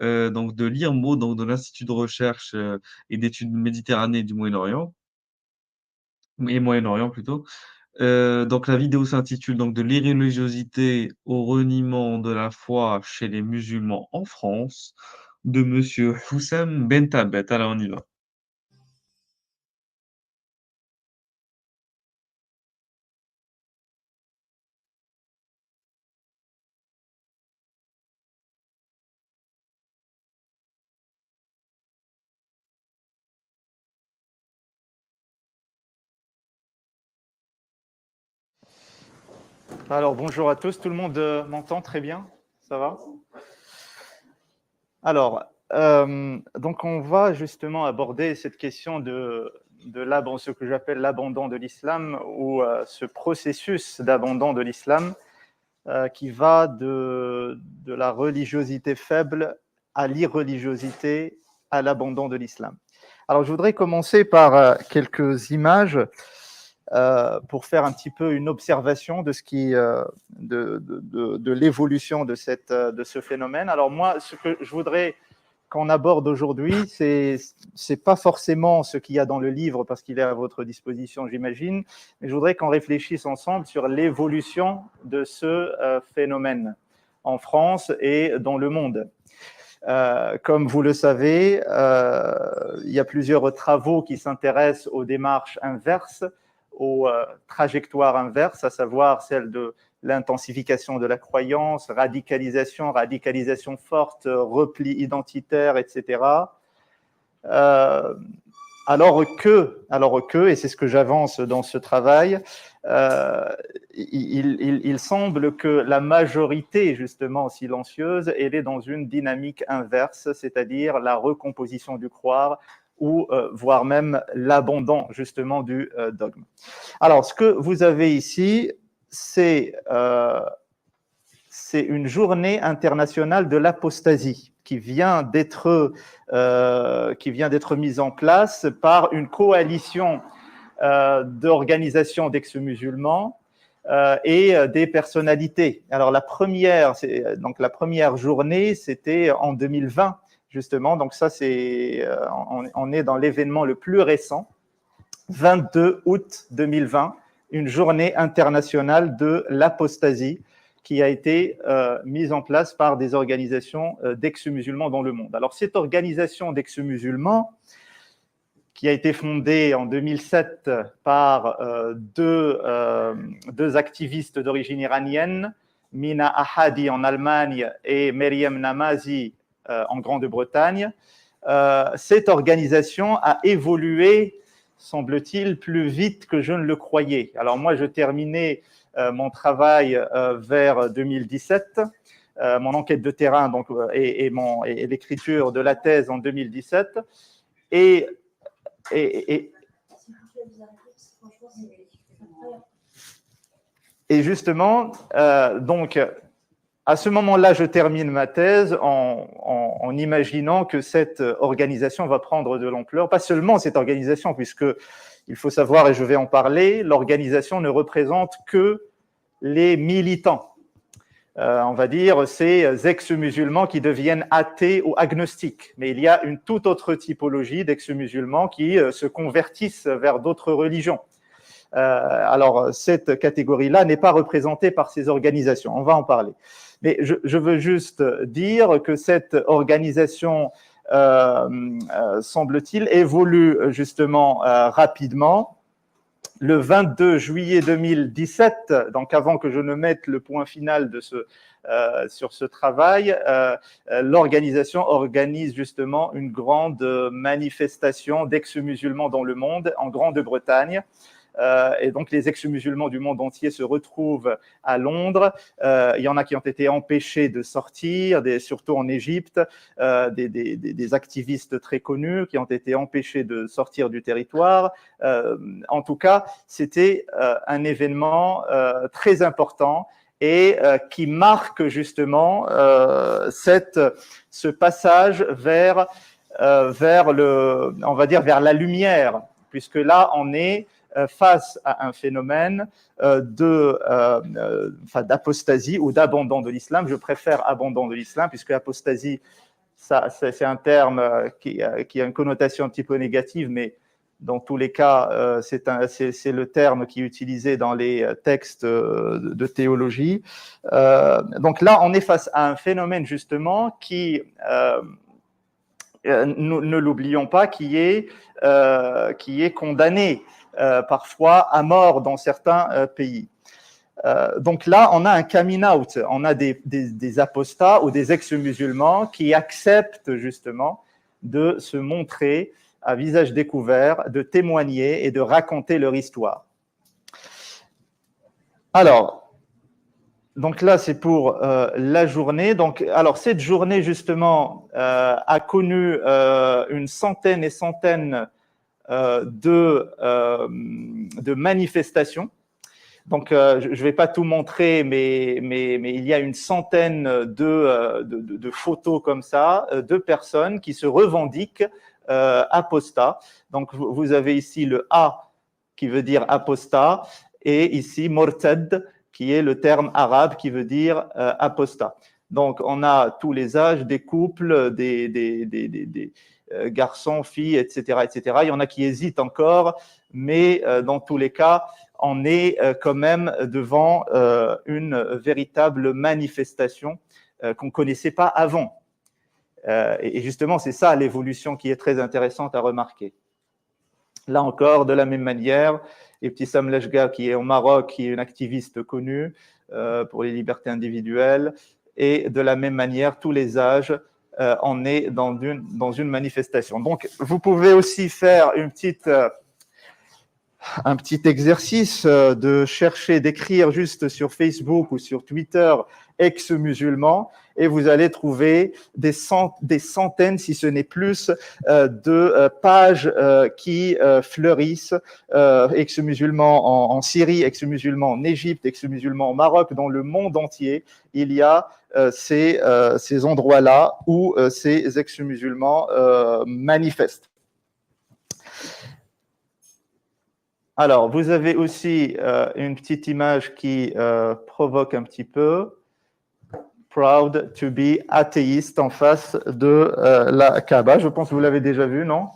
donc de l'IRMO, donc de l'Institut de recherche, et d'études Méditerranée du Moyen-Orient et Moyen-Orient plutôt. Donc la vidéo s'intitule donc «De l'irréligiosité au reniement de la foi chez les musulmans en France» de monsieur Houssem Bentabet. Alors on y va. Alors bonjour à tous, tout le monde m'entend très bien? Ça va? Alors, donc on va justement aborder cette question ce que j'appelle l'abandon de l'islam ou ce processus d'abandon de l'islam qui va de la religiosité faible à l'irreligiosité, à l'abandon de l'islam. Alors je voudrais commencer par quelques images pour faire un petit peu une observation de de l'évolution de ce phénomène. Alors moi, ce que je voudrais qu'on aborde aujourd'hui, c'est pas forcément ce qu'il y a dans le livre parce qu'il est à votre disposition, j'imagine, mais je voudrais qu'on réfléchisse ensemble sur l'évolution de ce phénomène en France et dans le monde. Comme vous le savez, il y a plusieurs travaux qui s'intéressent aux démarches inverses, aux trajectoires inverses, à savoir celle de l'intensification de la croyance, radicalisation forte, repli identitaire, etc. Alors que, et c'est ce que j'avance dans ce travail, il semble que la majorité, justement silencieuse, elle est dans une dynamique inverse, c'est-à-dire la recomposition du croire ou voire même l'abandon, justement, du dogme. Alors, ce que vous avez ici, c'est une journée internationale de l'apostasie qui vient d'être mise en place par une coalition d'organisations d'ex-musulmans et des personnalités. Alors la première journée, c'était en 2020 justement. Donc ça, on est dans l'événement le plus récent, 22 août 2020, une journée internationale de l'apostasie qui a été mise en place par des organisations d'ex-musulmans dans le monde. Alors cette organisation d'ex-musulmans, qui a été fondée en 2007 par deux activistes d'origine iranienne, Mina Ahadi en Allemagne et Meryem Namazi en Grande-Bretagne. Cette organisation a évolué, semble-t-il, plus vite que je ne le croyais. Alors moi, je terminais mon travail vers 2017, mon enquête de terrain donc, et l'écriture de la thèse en 2017. Et justement, donc, à ce moment-là, je termine ma thèse en imaginant que cette organisation va prendre de l'ampleur. Pas seulement cette organisation, puisque il faut savoir, et je vais en parler, l'organisation ne représente que les militants. On va dire ces ex-musulmans qui deviennent athées ou agnostiques. Mais il y a une toute autre typologie d'ex-musulmans qui se convertissent vers d'autres religions. Alors, cette catégorie-là n'est pas représentée par ces organisations. On va en parler. Mais je veux juste dire que cette organisation, semble-t-il, évolue justement rapidement. Le 22 juillet 2017, donc avant que je ne mette le point final sur ce travail, l'organisation organise justement une grande manifestation d'ex-musulmans dans le monde, en Grande-Bretagne. Et donc les ex-musulmans du monde entier se retrouvent à Londres. Il y en a qui ont été empêchés de sortir, surtout en Égypte, des activistes très connus qui ont été empêchés de sortir du territoire. En tout cas, c'était un événement très important et qui marque justement ce passage vers on va dire vers la lumière, puisque là on est face à un phénomène d'apostasie ou d'abandon de l'islam. Je préfère abandon de l'islam, puisque apostasie, Ça, c'est un terme qui a une connotation un petit peu négative, mais dans tous les cas, c'est le terme qui est utilisé dans les textes de théologie. Donc là, on est face à un phénomène justement qui, ne l'oublions pas, qui est condamné parfois à mort dans certains pays. Donc là, on a un coming out, on a des apostats ou des ex-musulmans qui acceptent justement de se montrer à visage découvert, de témoigner et de raconter leur histoire. Alors, donc là, c'est pour la journée. Donc, alors, cette journée, justement, a connu une centaine et centaines de manifestations. Donc, je ne vais pas tout montrer, mais il y a une centaine de photos comme ça, de personnes qui se revendiquent apostats. Donc, vous avez ici le A qui veut dire apostat, et ici mortad, qui est le terme arabe qui veut dire apostat. Donc, on a tous les âges, des couples, des garçons, filles, etc., etc. Il y en a qui hésitent encore, mais dans tous les cas, on est quand même devant une véritable manifestation qu'on ne connaissait pas avant. Et justement, c'est ça l'évolution qui est très intéressante à remarquer. Là encore, de la même manière, Ibtissam Lejga, qui est au Maroc, qui est une activiste connue pour les libertés individuelles, et de la même manière, tous les âges, on est dans une manifestation. Donc, vous pouvez aussi faire un petit exercice de chercher, d'écrire juste sur Facebook ou sur Twitter ex-musulmans, et vous allez trouver des centaines, si ce n'est plus, de pages qui fleurissent, ex-musulmans en Syrie, ex-musulmans en Égypte, ex-musulmans au Maroc, dans le monde entier. Il y a ces endroits-là où ces ex-musulmans manifestent. Alors, vous avez aussi une petite image qui provoque un petit peu. Proud to be atheist en face de la Kaaba. Je pense que vous l'avez déjà vu, non?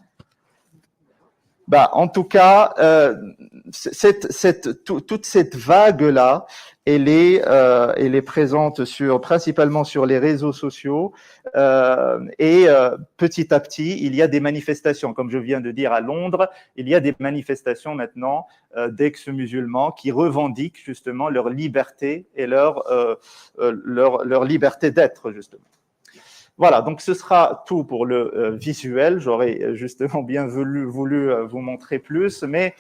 En tout cas, toute cette vague-là, elle est présente principalement sur les réseaux sociaux, et petit à petit, il y a des manifestations, comme je viens de dire à Londres, il y a des manifestations maintenant d'ex-musulmans qui revendiquent justement leur liberté et leur liberté d'être, justement. Voilà, donc ce sera tout pour le visuel. J'aurais justement bien voulu vous montrer plus, mais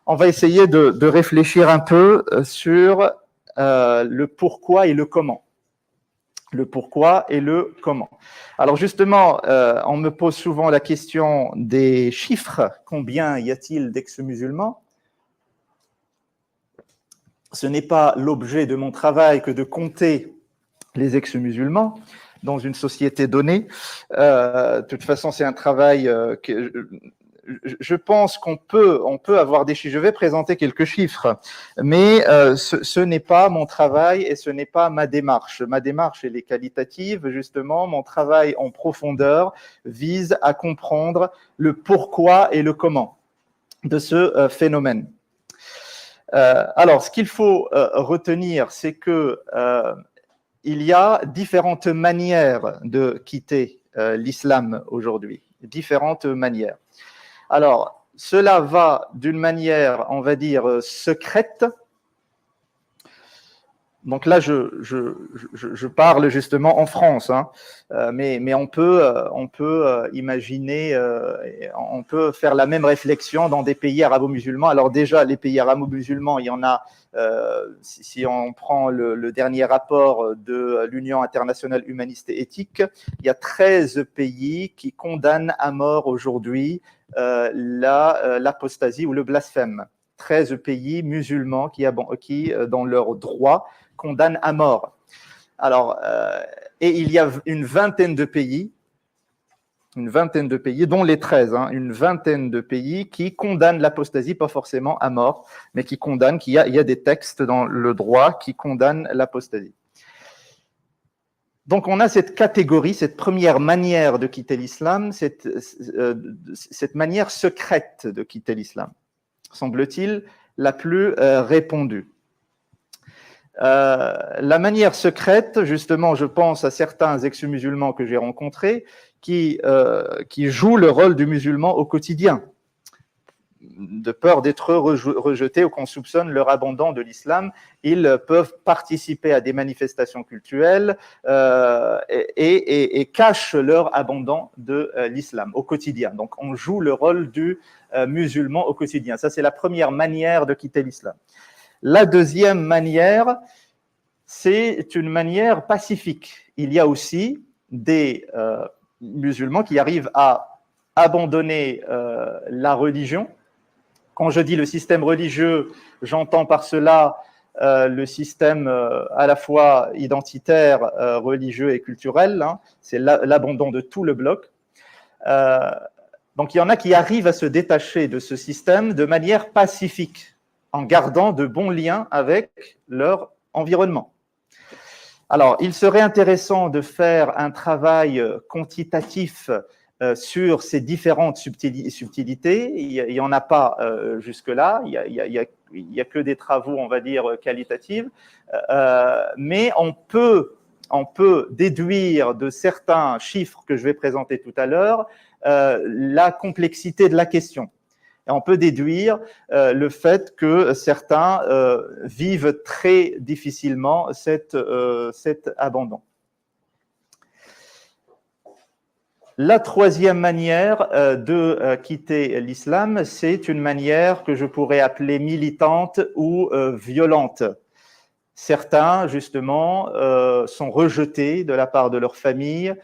on va essayer de réfléchir un peu sur le pourquoi et le comment. Le pourquoi et le comment. Alors justement, on me pose souvent la question des chiffres. Combien y a-t-il d'ex-musulmans? Ce n'est pas l'objet de mon travail que de compter les ex-musulmans dans une société donnée. De toute façon, c'est un travail que je pense qu'on peut avoir des chiffres. Je vais présenter quelques chiffres, mais ce n'est pas mon travail et ce n'est pas ma démarche. Ma démarche, elle est qualitative, justement. Mon travail en profondeur vise à comprendre le pourquoi et le comment de ce phénomène. Alors, ce qu'il faut retenir, c'est que il y a différentes manières de quitter l'islam aujourd'hui, différentes manières. Alors, cela va d'une manière, on va dire, secrète. Donc là, je parle justement en France, hein, mais on peut imaginer, on peut faire la même réflexion dans des pays arabo-musulmans. Alors déjà, les pays arabo-musulmans, il y en a, si on prend le dernier rapport de l'Union internationale humaniste et éthique, il y a 13 pays qui condamnent à mort aujourd'hui l'apostasie ou le blasphème. 13 pays musulmans qui dans leur droit, condamnent à mort. Alors, et il y a une vingtaine de pays, dont les 13, hein, une vingtaine de pays qui condamnent l'apostasie, pas forcément à mort, mais qui condamnent, il y a des textes dans le droit qui condamnent l'apostasie. Donc, on a cette catégorie, cette première manière de quitter l'islam, cette manière secrète de quitter l'islam, semble-t-il, la plus répandue. La manière secrète, justement, je pense à certains ex-musulmans que j'ai rencontrés qui jouent le rôle du musulman au quotidien, de peur d'être rejetés ou qu'on soupçonne leur abandon de l'islam. Ils peuvent participer à des manifestations cultuelles et cachent leur abandon de l'islam au quotidien. Donc, on joue le rôle du musulman au quotidien. Ça, c'est la première manière de quitter l'islam. La deuxième manière, c'est une manière pacifique. Il y a aussi des musulmans qui arrivent à abandonner la religion. Quand je dis le système religieux, j'entends par cela le système à la fois identitaire, religieux et culturel. Hein. C'est l'abandon de tout le bloc. Donc, il y en a qui arrivent à se détacher de ce système de manière pacifique, en gardant de bons liens avec leur environnement. Alors, il serait intéressant de faire un travail quantitatif sur ces différentes subtilités. Il n'y en a pas jusque-là, il y a que des travaux, on va dire, qualitatifs, mais on peut déduire de certains chiffres que je vais présenter tout à l'heure la complexité de la question. Et on peut déduire le fait que certains vivent très difficilement cet abandon. La troisième manière de quitter l'islam, c'est une manière que je pourrais appeler militante ou violente. Certains, justement, sont rejetés de la part de leur famille,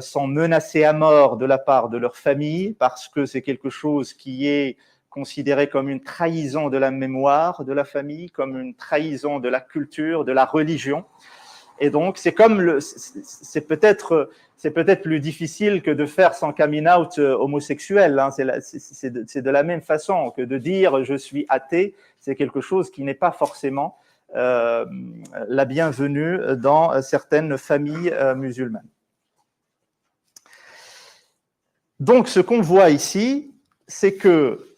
sont menacés à mort de la part de leur famille parce que c'est quelque chose qui est considéré comme une trahison de la mémoire de la famille, comme une trahison de la culture, de la religion. Et donc, c'est peut-être plus difficile que de faire son coming out homosexuel. Hein. C'est de la même façon que de dire « je suis athée », c'est quelque chose qui n'est pas forcément la bienvenue dans certaines familles musulmanes. Donc, ce qu'on voit ici, c'est que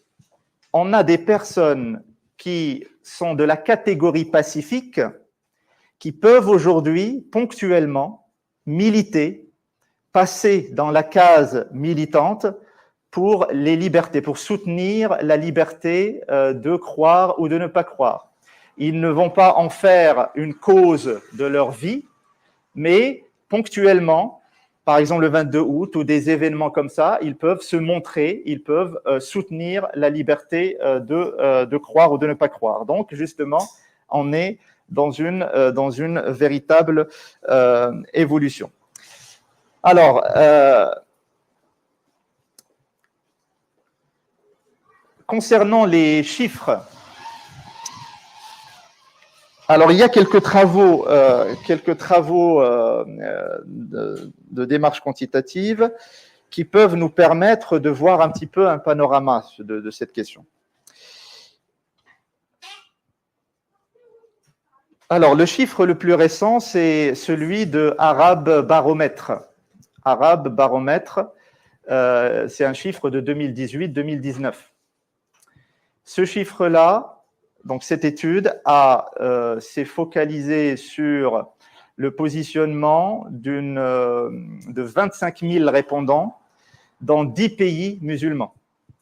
on a des personnes qui sont de la catégorie pacifique, qui peuvent aujourd'hui, ponctuellement, militer, passer dans la case militante pour les libertés, pour soutenir la liberté de croire ou de ne pas croire. Ils ne vont pas en faire une cause de leur vie, mais ponctuellement, par exemple le 22 août ou des événements comme ça, ils peuvent se montrer, ils peuvent soutenir la liberté de croire ou de ne pas croire. Donc, justement, on est dans une véritable évolution. Alors, concernant les chiffres, alors il y a quelques travaux de démarche quantitative qui peuvent nous permettre de voir un petit peu un panorama de cette question. Alors, le chiffre le plus récent, c'est celui de Arab Baromètre. Arab Baromètre, c'est un chiffre de 2018-2019. Ce chiffre-là, donc cette étude, s'est focalisée sur le positionnement de 25 000 répondants dans 10 pays musulmans.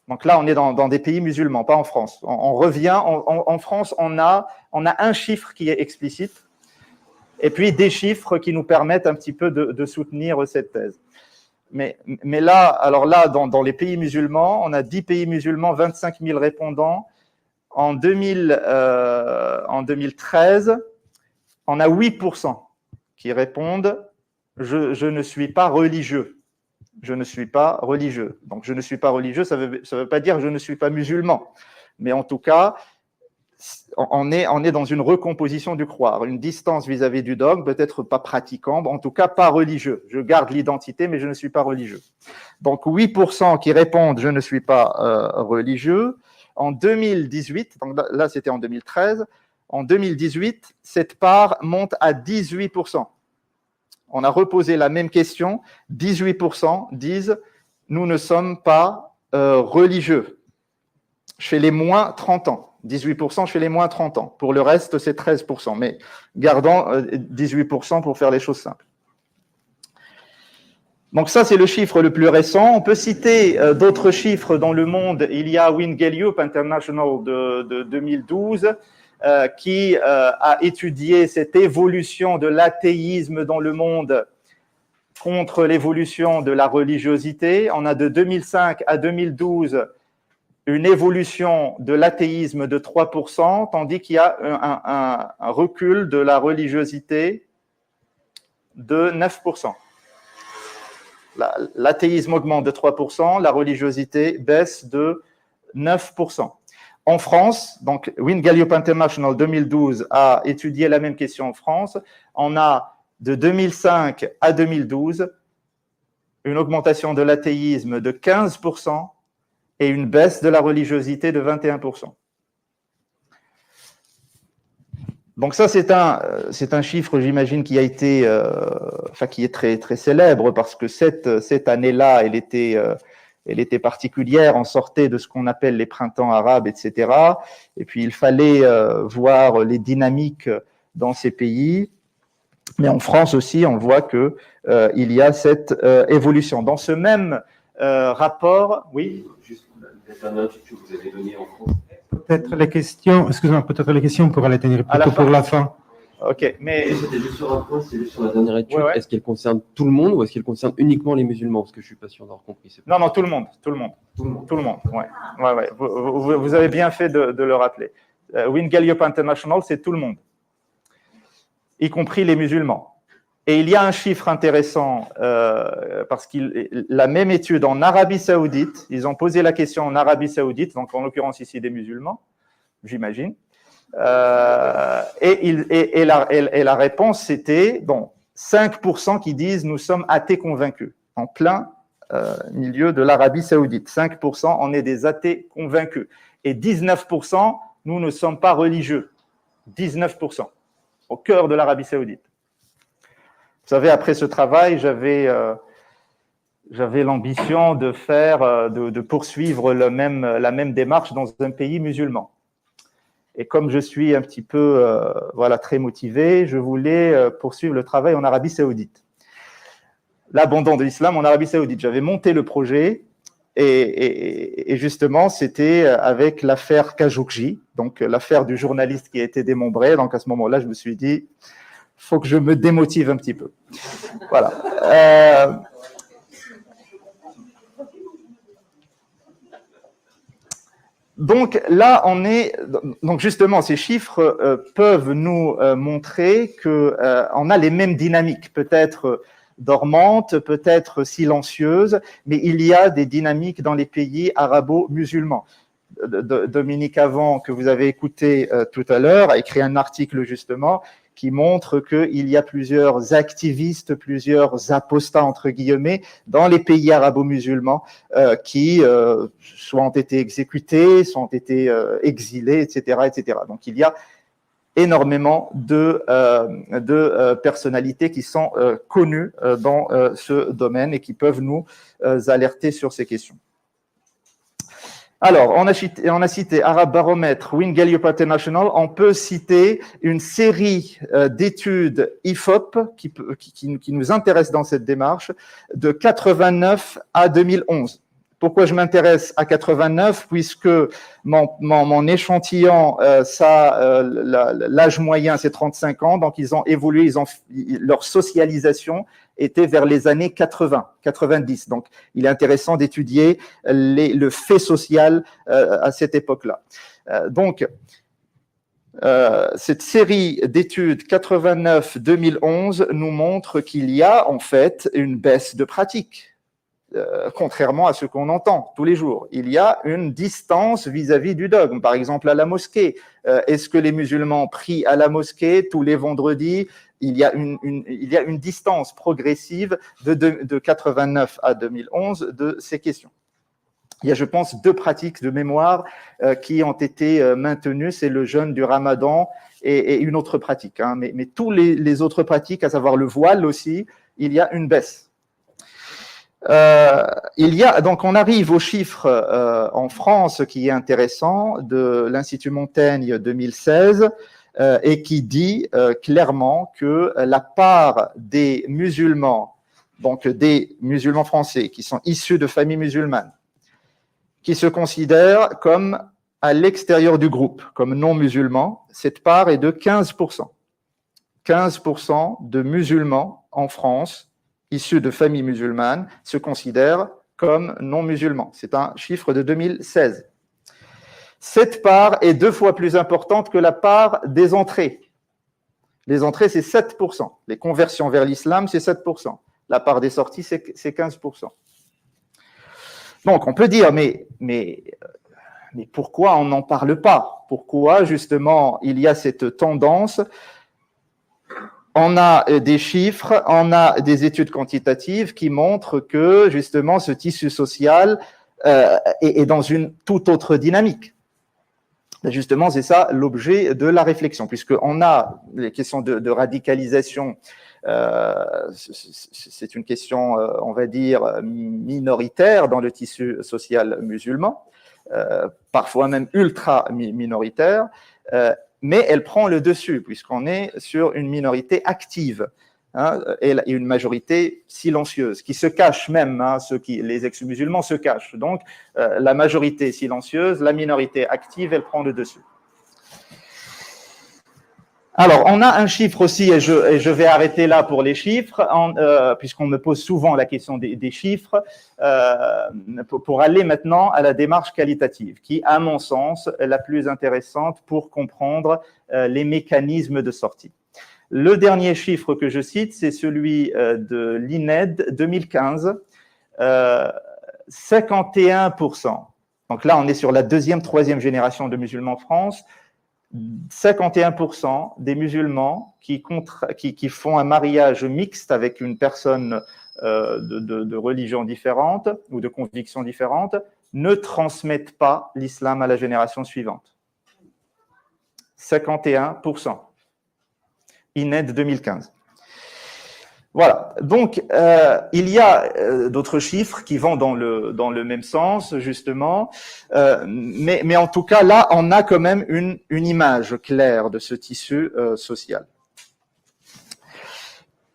Donc là, on est dans des pays musulmans, pas en France. On revient, en France, on a un chiffre qui est explicite et puis des chiffres qui nous permettent un petit peu de soutenir cette thèse. Mais là, alors là, dans les pays musulmans, on a 10 pays musulmans, 25 000 répondants. En 2013, on a 8% qui répondent « je ne suis pas religieux ». Je ne suis pas religieux. Donc, je ne suis pas religieux, ça veut pas dire je ne suis pas musulman. Mais en tout cas, on est dans une recomposition du croire, une distance vis-à-vis du dogme, peut-être pas pratiquant, en tout cas pas religieux. Je garde l'identité, mais je ne suis pas religieux. Donc, 8% qui répondent je ne suis pas religieux. En 2018, donc là c'était en 2013, en 2018, cette part monte à 18%. On a reposé la même question. 18% disent « Nous ne sommes pas religieux » chez les moins 30 ans. 18% chez les moins 30 ans. Pour le reste, c'est 13%. Mais gardons 18% pour faire les choses simples. Donc ça, c'est le chiffre le plus récent. On peut citer d'autres chiffres dans le monde. Il y a Wynne Gallup International de 2012 qui a étudié cette évolution de l'athéisme dans le monde contre l'évolution de la religiosité. On a de 2005 à 2012 une évolution de l'athéisme de 3%, tandis qu'il y a un recul de la religiosité de 9%. L'athéisme augmente de 3%, la religiosité baisse de 9%. En France, donc Wynne Gallup International 2012 a étudié la même question en France, on a de 2005 à 2012 une augmentation de l'athéisme de 15%, et une baisse de la religiosité de 21%. Donc ça, c'est un chiffre, j'imagine, qui a été, qui est très, très célèbre, parce que cette année-là, elle était particulière, on sortait de ce qu'on appelle les printemps arabes, etc. Et puis, il fallait voir les dynamiques dans ces pays. Mais en France aussi, on voit qu'il y a cette évolution. Dans ce même rapport, oui. Que vous avez donné en France. Peut-être les questions, excusez-moi, peut-être les questions, on pourra les tenir plutôt pour la fin. Ok, mais. C'était juste sur un point, c'est juste sur la dernière étude. Ouais. Est-ce qu'elle concerne tout le monde ou est-ce qu'elle concerne uniquement les musulmans? Parce que je suis pas sûr d'avoir compris. Non, tout le monde. Tout le monde, ouais. Vous avez bien fait de le rappeler. Wynne Gallup International, c'est tout le monde, y compris les musulmans. Et il y a un chiffre intéressant, parce que la même étude en Arabie Saoudite, ils ont posé la question en Arabie Saoudite, donc en l'occurrence ici des musulmans, j'imagine, et la réponse c'était, 5% qui disent « nous sommes athées convaincus », en plein milieu de l'Arabie Saoudite. 5%, on est des athées convaincus. Et 19%, nous ne sommes pas religieux. 19%, au cœur de l'Arabie Saoudite. Vous savez, après ce travail, j'avais l'ambition de poursuivre la même démarche dans un pays musulman. Et comme je suis un petit peu très motivé, je voulais poursuivre le travail en Arabie Saoudite. L'abandon de l'islam en Arabie Saoudite. J'avais monté le projet et justement, c'était avec l'affaire Khashoggi, donc l'affaire du journaliste qui a été démembré. Donc à ce moment-là, je me suis dit, faut que je me démotive un petit peu. Voilà. Donc là, donc justement, ces chiffres peuvent nous montrer qu'on a les mêmes dynamiques, peut-être dormantes, peut-être silencieuses, mais il y a des dynamiques dans les pays arabo-musulmans. Dominique Avant, que vous avez écouté tout à l'heure, a écrit un article justement qui montre qu'il y a plusieurs activistes, plusieurs apostats, entre guillemets, dans les pays arabo-musulmans qui soit ont été exécutés, soit ont été exilés, etc., etc. Donc, il y a énormément de personnalités qui sont connues dans ce domaine et qui peuvent nous alerter sur ces questions. Alors, on a cité Arab Barometer, Wynne Gallup International. On peut citer une série d'études IFOP qui nous intéressent dans cette démarche, de 89 à 2011. Pourquoi je m'intéresse à 89? Puisque mon échantillon, l'âge moyen, c'est 35 ans, donc ils ont évolué, leur socialisation était vers les années 80, 90. Donc, il est intéressant d'étudier le fait social à cette époque-là. Donc, cette série d'études 89-2011 nous montre qu'il y a en fait une baisse de pratique. Contrairement à ce qu'on entend tous les jours. Il y a une distance vis-à-vis du dogme. Par exemple, à la mosquée, est-ce que les musulmans prient à la mosquée tous les vendredis? Il y a une distance progressive de 89 à 2011 de ces questions. Il y a, je pense, 2 pratiques de mémoire qui ont été maintenues. C'est le jeûne du Ramadan et une autre pratique. Mais tous les autres pratiques, à savoir le voile aussi, il y a une baisse. Donc on arrive au chiffre en France qui est intéressant de l'Institut Montaigne 2016 et qui dit clairement que la part des musulmans, donc des musulmans français qui sont issus de familles musulmanes, qui se considèrent comme à l'extérieur du groupe, comme non musulmans, cette part est de 15%. 15% de musulmans en France issus de familles musulmanes se considèrent comme non musulmans. C'est un chiffre de 2016. Cette part est 2 fois plus importante que la part des entrées. Les entrées, c'est 7%. Les conversions vers l'islam, c'est 7%. La part des sorties, c'est 15%. Donc, on peut dire, mais pourquoi on n'en parle pas? Pourquoi, justement, il y a cette tendance? On a des chiffres, on a des études quantitatives qui montrent que, justement, ce tissu social est dans une toute autre dynamique. Justement, c'est ça l'objet de la réflexion, puisqu'on a les questions de radicalisation, c'est une question, on va dire, minoritaire dans le tissu social musulman, parfois même ultra minoritaire, mais elle prend le dessus, puisqu'on est sur une minorité active, hein, et une majorité silencieuse, qui se cache même, hein, les ex-musulmans se cachent. Donc, la majorité silencieuse, la minorité active, elle prend le dessus. Alors, on a un chiffre aussi, et je vais arrêter là pour les chiffres, puisqu'on me pose souvent la question des chiffres, pour aller maintenant à la démarche qualitative, qui, à mon sens, est la plus intéressante pour comprendre les mécanismes de sortie. Le dernier chiffre que je cite, c'est celui de l'INED 2015, 51%. Donc là, on est sur la deuxième, troisième génération de musulmans en France. 51% des musulmans qui font un mariage mixte avec une personne de religion différente ou de conviction différente ne transmettent pas l'islam à la génération suivante. 51%. INED 2015. Voilà, donc il y a d'autres chiffres qui vont dans le même sens, justement, mais en tout cas, là, on a quand même une image claire de ce tissu social.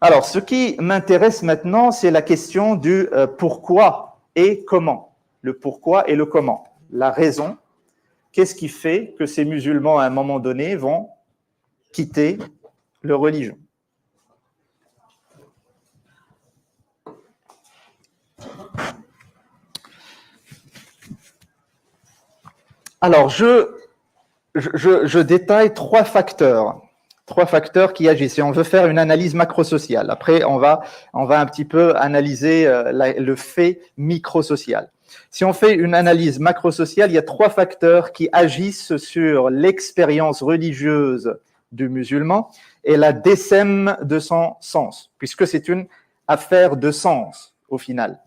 Alors, ce qui m'intéresse maintenant, c'est la question du pourquoi et comment. Le pourquoi et le comment. La raison, qu'est-ce qui fait que ces musulmans, à un moment donné, vont quitter leur religion? Alors, je détaille trois facteurs qui agissent. Et on veut faire une analyse macrosociale. Après, on va un petit peu analyser le fait microsocial. Si on fait une analyse macrosociale, il y a trois facteurs qui agissent sur l'expérience religieuse du musulman et la décème de son sens, puisque c'est une affaire de sens au final.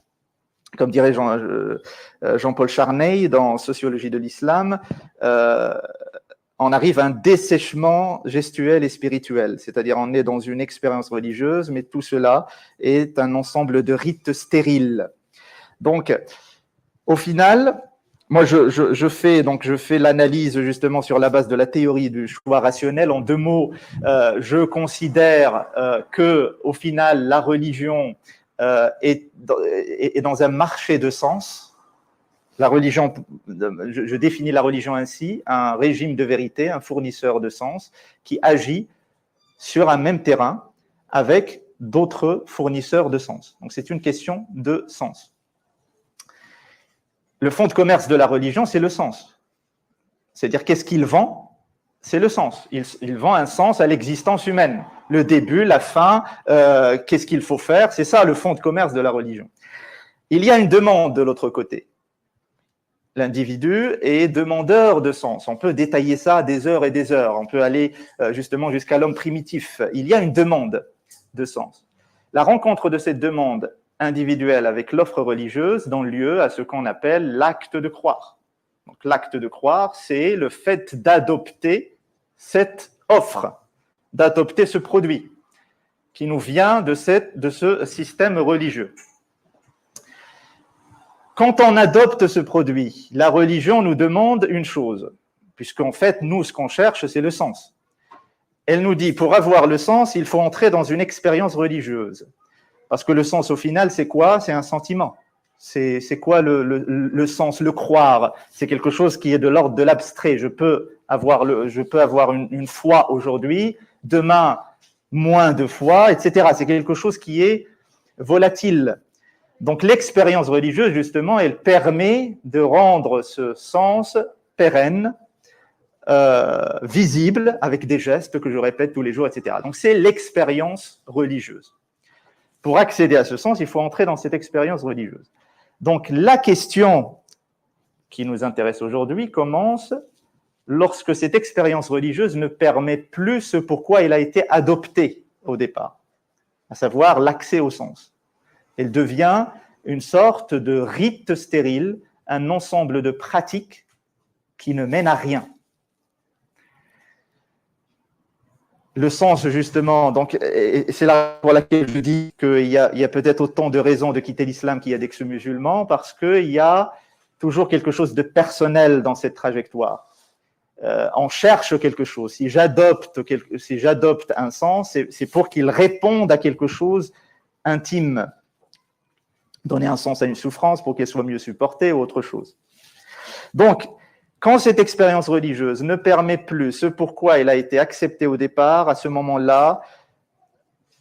Comme dirait Jean-Paul Charney dans Sociologie de l'islam, on arrive à un dessèchement gestuel et spirituel, c'est-à-dire on est dans une expérience religieuse, mais tout cela est un ensemble de rites stériles. Donc, au final, moi je fais l'analyse justement sur la base de la théorie du choix rationnel. En deux mots, je considère que au final la religion est dans un marché de sens. La religion, je définis la religion ainsi, un régime de vérité, un fournisseur de sens qui agit sur un même terrain avec d'autres fournisseurs de sens. Donc c'est une question de sens. Le fonds de commerce de la religion, c'est le sens. C'est-à-dire qu'est-ce qu'il vend? C'est le sens. Il vend un sens à l'existence humaine. Le début, la fin, qu'est-ce qu'il faut faire? C'est ça le fonds de commerce de la religion. Il y a une demande de l'autre côté. L'individu est demandeur de sens. On peut détailler ça des heures et des heures. On peut aller justement jusqu'à l'homme primitif. Il y a une demande de sens. La rencontre de cette demande individuelle avec l'offre religieuse donne lieu à ce qu'on appelle l'acte de croire. Donc, l'acte de croire, c'est le fait d'adopter cette offre, d'adopter ce produit, qui nous vient de ce système religieux. Quand on adopte ce produit, la religion nous demande une chose, puisqu'en fait, nous, ce qu'on cherche, c'est le sens. Elle nous dit, pour avoir le sens, il faut entrer dans une expérience religieuse. Parce que le sens, au final, c'est quoi? C'est un sentiment. C'est quoi le sens, le croire? C'est quelque chose qui est de l'ordre de l'abstrait. Je peux avoir une foi aujourd'hui, demain, moins de foi, etc. C'est quelque chose qui est volatile. Donc, l'expérience religieuse, justement, elle permet de rendre ce sens pérenne, visible, avec des gestes que je répète tous les jours, etc. Donc, c'est l'expérience religieuse. Pour accéder à ce sens, il faut entrer dans cette expérience religieuse. Donc, la question qui nous intéresse aujourd'hui commence lorsque cette expérience religieuse ne permet plus ce pourquoi elle a été adoptée au départ, à savoir l'accès au sens. Elle devient une sorte de rite stérile, un ensemble de pratiques qui ne mènent à rien. Le sens, justement, donc, c'est là pour laquelle je dis qu'il y a peut-être autant de raisons de quitter l'islam qu'il y a d'ex-musulmans, parce qu'il y a toujours quelque chose de personnel dans cette trajectoire. On cherche quelque chose. Si j'adopte un sens, c'est pour qu'il réponde à quelque chose intime. Donner un sens à une souffrance pour qu'elle soit mieux supportée ou autre chose. Donc, quand cette expérience religieuse ne permet plus ce pourquoi elle a été acceptée au départ, à ce moment-là,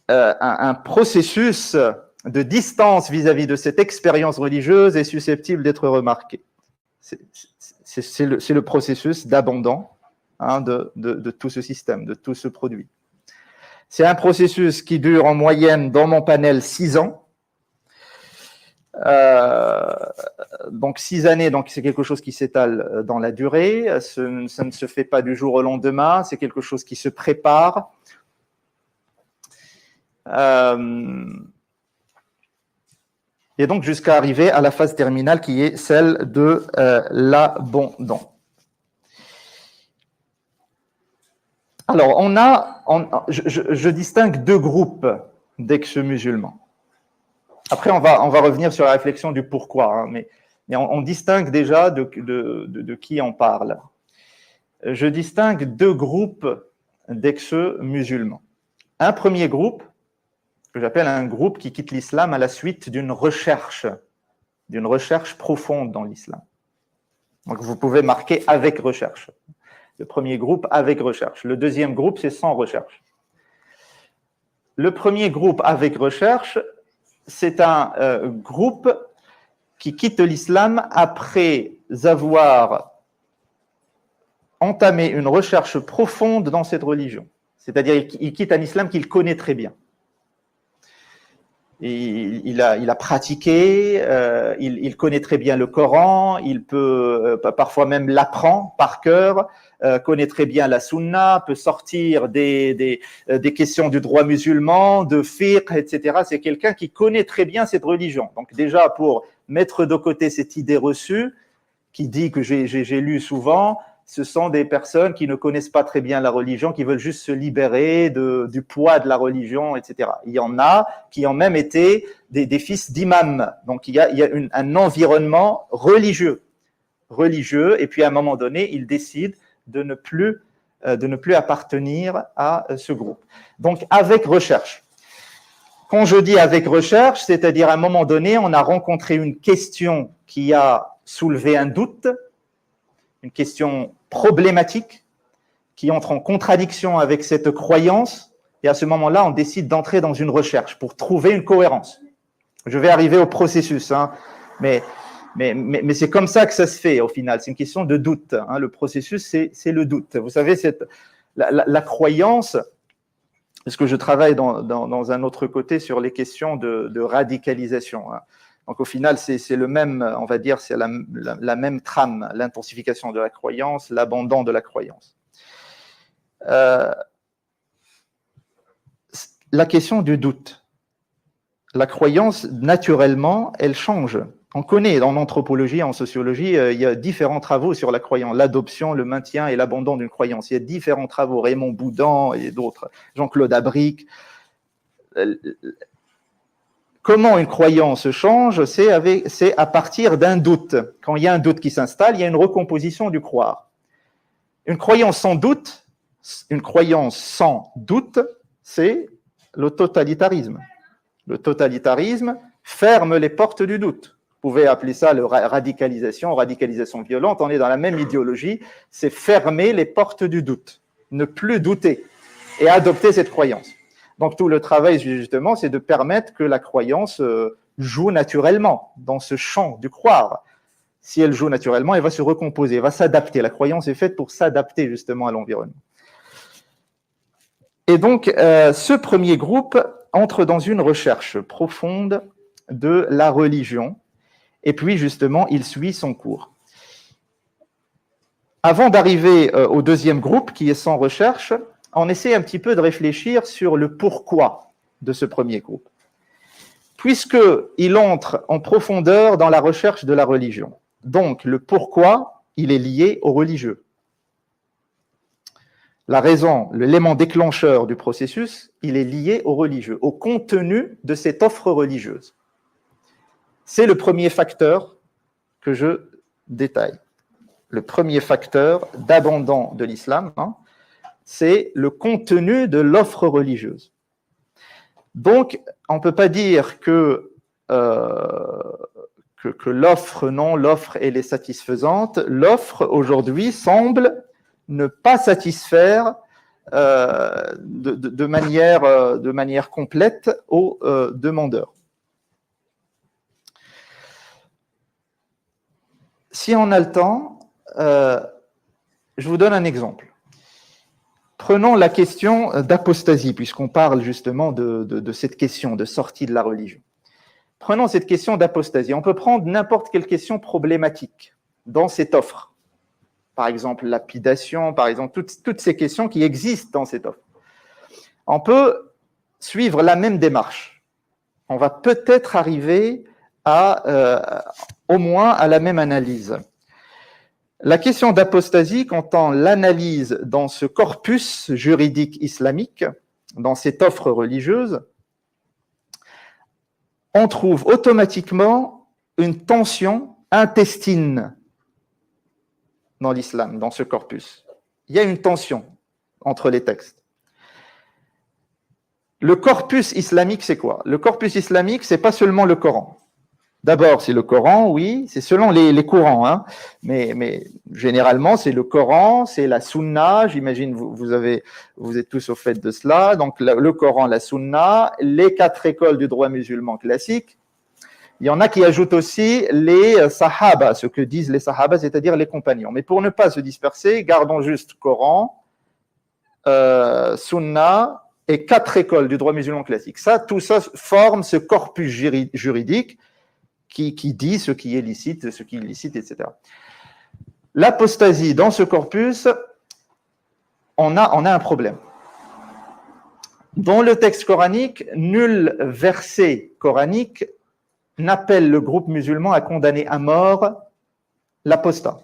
un processus de distance vis-à-vis de cette expérience religieuse est susceptible d'être remarqué. C'est le processus d'abandon de tout ce système, de tout ce produit. C'est un processus qui dure en moyenne, dans mon panel, 6 ans. Donc 6 années, donc c'est quelque chose qui s'étale dans la durée. Ça ne se fait pas du jour au lendemain. C'est quelque chose qui se prépare. Et donc jusqu'à arriver à la phase terminale qui est celle de l'abandon. Alors je distingue 2 groupes d'ex-musulmans. Après, on va revenir sur la réflexion du pourquoi, mais on distingue déjà de qui on parle. Je distingue 2 groupes d'ex-musulmans. Un premier groupe, que j'appelle un groupe qui quitte l'islam à la suite d'une recherche profonde dans l'islam. Donc, vous pouvez marquer avec recherche. Le premier groupe, avec recherche. Le deuxième groupe, c'est sans recherche. Le premier groupe, avec recherche, c'est un groupe qui quitte l'islam après avoir entamé une recherche profonde dans cette religion. C'est-à-dire qu'il quitte un islam qu'il connaît très bien. Il a pratiqué, il connaît très bien le Coran, il peut parfois même l'apprend par cœur, connaît très bien la sunna, peut sortir des questions du droit musulman, de fiqh, etc. C'est quelqu'un qui connaît très bien cette religion. Donc déjà, pour mettre de côté cette idée reçue, qui dit que j'ai lu souvent, ce sont des personnes qui ne connaissent pas très bien la religion, qui veulent juste se libérer du poids de la religion, etc. Il y en a qui ont même été des fils d'imams. Donc il y a un environnement religieux, et puis à un moment donné, ils décident de ne plus appartenir à ce groupe. Donc avec recherche. Quand je dis avec recherche, c'est-à-dire à un moment donné, on a rencontré une question qui a soulevé un doute, une question problématique qui entre en contradiction avec cette croyance, et à ce moment-là, on décide d'entrer dans une recherche pour trouver une cohérence. Je vais arriver au processus, mais c'est comme ça que ça se fait au final. C'est une question de doute. Le processus, c'est le doute. Vous savez, la croyance, parce que je travaille dans un autre côté sur les questions de radicalisation. Donc au final, c'est le même, on va dire, c'est la même trame, l'intensification de la croyance, l'abandon de la croyance. La question du doute. La croyance, naturellement, elle change. On connaît, en anthropologie, en sociologie, il y a différents travaux sur la croyance, l'adoption, le maintien et l'abandon d'une croyance. Il y a différents travaux, Raymond Boudin et d'autres, Jean-Claude Abric. comment une croyance change, c'est à partir d'un doute. Quand il y a un doute qui s'installe, il y a une recomposition du croire. Une croyance sans doute, c'est le totalitarisme. Le totalitarisme ferme les portes du doute. Vous pouvez appeler ça radicalisation violente, on est dans la même idéologie, c'est fermer les portes du doute, ne plus douter et adopter cette croyance. Donc tout le travail, justement, c'est de permettre que la croyance joue naturellement dans ce champ du croire. Si elle joue naturellement, elle va se recomposer, elle va s'adapter. La croyance est faite pour s'adapter justement à l'environnement. Et donc, ce premier groupe entre dans une recherche profonde de la religion, et puis justement, il suit son cours. Avant d'arriver au deuxième groupe, qui est sans recherche, on essaie un petit peu de réfléchir sur le pourquoi de ce premier groupe. Puisqu'il entre en profondeur dans la recherche de la religion. Donc, le pourquoi, il est lié au religieux. La raison, l'élément déclencheur du processus, il est lié au religieux, au contenu de cette offre religieuse. C'est le premier facteur que je détaille. Le premier facteur d'abandon de l'islam, c'est le contenu de l'offre religieuse. Donc, on ne peut pas dire que l'offre, non, l'offre, elle est satisfaisante. L'offre, aujourd'hui, semble ne pas satisfaire de manière complète aux demandeurs. Si on a le temps, je vous donne un exemple. Prenons la question d'apostasie, puisqu'on parle justement de cette question de sortie de la religion. Prenons cette question d'apostasie. On peut prendre n'importe quelle question problématique dans cette offre. Par exemple, lapidation, par exemple, toutes ces questions qui existent dans cette offre. On peut suivre la même démarche. On va peut-être arriver au moins à la même analyse. La question d'apostasie, quand on l'analyse dans ce corpus juridique islamique, dans cette offre religieuse, on trouve automatiquement une tension intestine dans l'islam, dans ce corpus. Il y a une tension entre les textes. Le corpus islamique, c'est quoi? Le corpus islamique, c'est pas seulement le Coran. D'abord, c'est le Coran, oui, c'est selon les courants, mais généralement, c'est le Coran, c'est la Sunna, j'imagine vous êtes tous au fait de cela, donc le Coran, la Sunna, les 4 écoles du droit musulman classique. Il y en a qui ajoutent aussi les Sahaba, ce que disent les Sahaba, c'est-à-dire les compagnons. Mais pour ne pas se disperser, gardons juste Coran, Sunna et 4 écoles du droit musulman classique. Tout ça forme ce corpus juridique qui dit ce qui est licite, ce qui est illicite, etc. L'apostasie, dans ce corpus, on a un problème. Dans le texte coranique, nul verset coranique n'appelle le groupe musulman à condamner à mort l'apostat.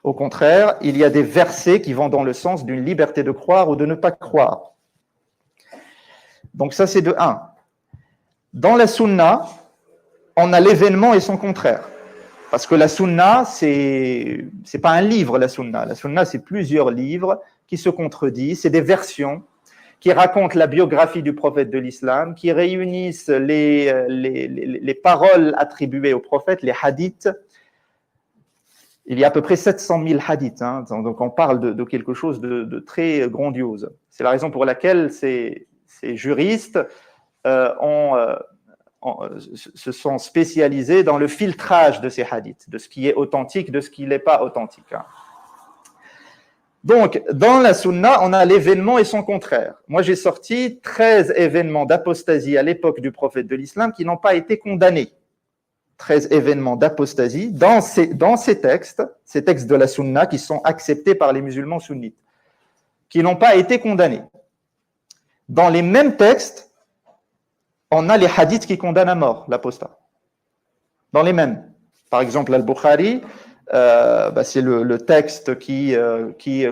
Au contraire, il y a des versets qui vont dans le sens d'une liberté de croire ou de ne pas croire. Donc ça, c'est de 1. Dans la sunna, on a l'événement et son contraire. Parce que la sunna, c'est pas un livre, la sunna. La sunna, c'est plusieurs livres qui se contredisent, c'est des versions qui racontent la biographie du prophète de l'islam, qui réunissent les paroles attribuées au prophète, les hadiths. Il y a à peu près 700 000 hadiths, donc on parle de quelque chose de très grandiose. C'est la raison pour laquelle ces juristes se sont spécialisés dans le filtrage de ces hadiths, de ce qui est authentique, de ce qui n'est pas authentique. Donc, dans la sunna, on a l'événement et son contraire. Moi, j'ai sorti 13 événements d'apostasie à l'époque du prophète de l'islam qui n'ont pas été condamnés. 13 événements d'apostasie dans ces textes de la sunna qui sont acceptés par les musulmans sunnites, qui n'ont pas été condamnés. Dans les mêmes textes, on a les hadiths qui condamnent à mort l'apostat. Dans les mêmes. Par exemple, Al-Bukhari, c'est le texte qui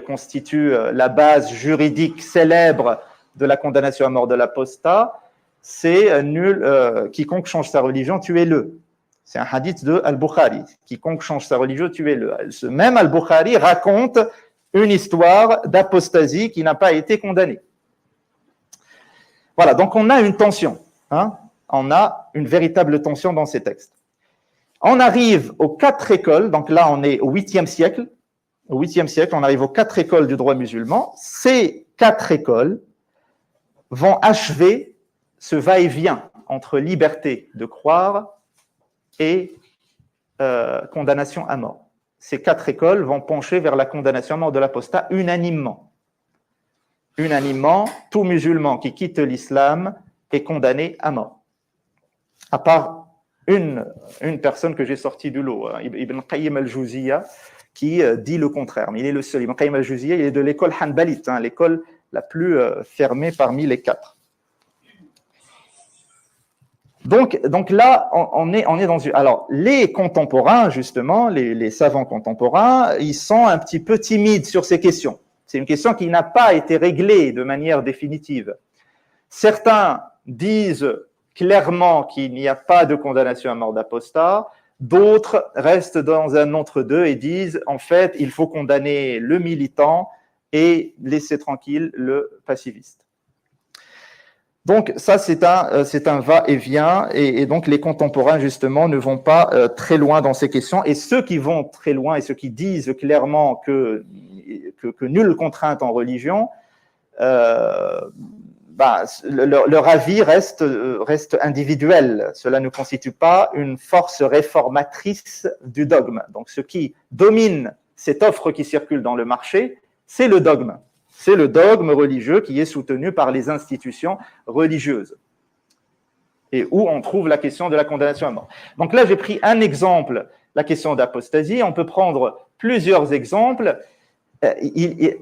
constitue la base juridique célèbre de la condamnation à mort de l'apostat. c'est nul, quiconque change sa religion, tuez-le. C'est un hadith de Al-Bukhari. Quiconque change sa religion, tuez-le. Ce même Al-Bukhari raconte une histoire d'apostasie qui n'a pas été condamnée. Voilà, donc on a une tension. Hein, on a une véritable tension dans ces textes. On arrive aux 4 écoles, donc là on est au 8e siècle. Au 8e siècle, on arrive aux 4 écoles du droit musulman. Ces 4 écoles vont achever ce va-et-vient entre liberté de croire et condamnation à mort. Ces 4 écoles vont pencher vers la condamnation à mort de l'apostat unanimement. Unanimement, tout musulman qui quitte l'islam est condamné à mort. À part une personne que j'ai sortie du lot, Ibn Qayyim al-Jawziyya, qui dit le contraire, mais il est le seul. Ibn Qayyim al-Jawziyya, il est de l'école Hanbalite, l'école la plus fermée parmi les 4. Donc là, on est dans une... Alors, les contemporains, justement, les savants contemporains, ils sont un petit peu timides sur ces questions. C'est une question qui n'a pas été réglée de manière définitive. Certains disent clairement qu'il n'y a pas de condamnation à mort d'apostat. D'autres restent dans un entre-deux et disent, en fait, il faut condamner le militant et laisser tranquille le pacifiste. Donc ça, c'est un va-et-vient, et donc les contemporains, justement, ne vont pas très loin dans ces questions. Et ceux qui vont très loin et ceux qui disent clairement que nulle contrainte en religion, leur avis reste individuel. Cela ne constitue pas une force réformatrice du dogme. Donc ce qui domine cette offre qui circule dans le marché, c'est le dogme. C'est le dogme religieux qui est soutenu par les institutions religieuses et où on trouve la question de la condamnation à mort. Donc là, j'ai pris un exemple, la question d'apostasie. On peut prendre plusieurs exemples.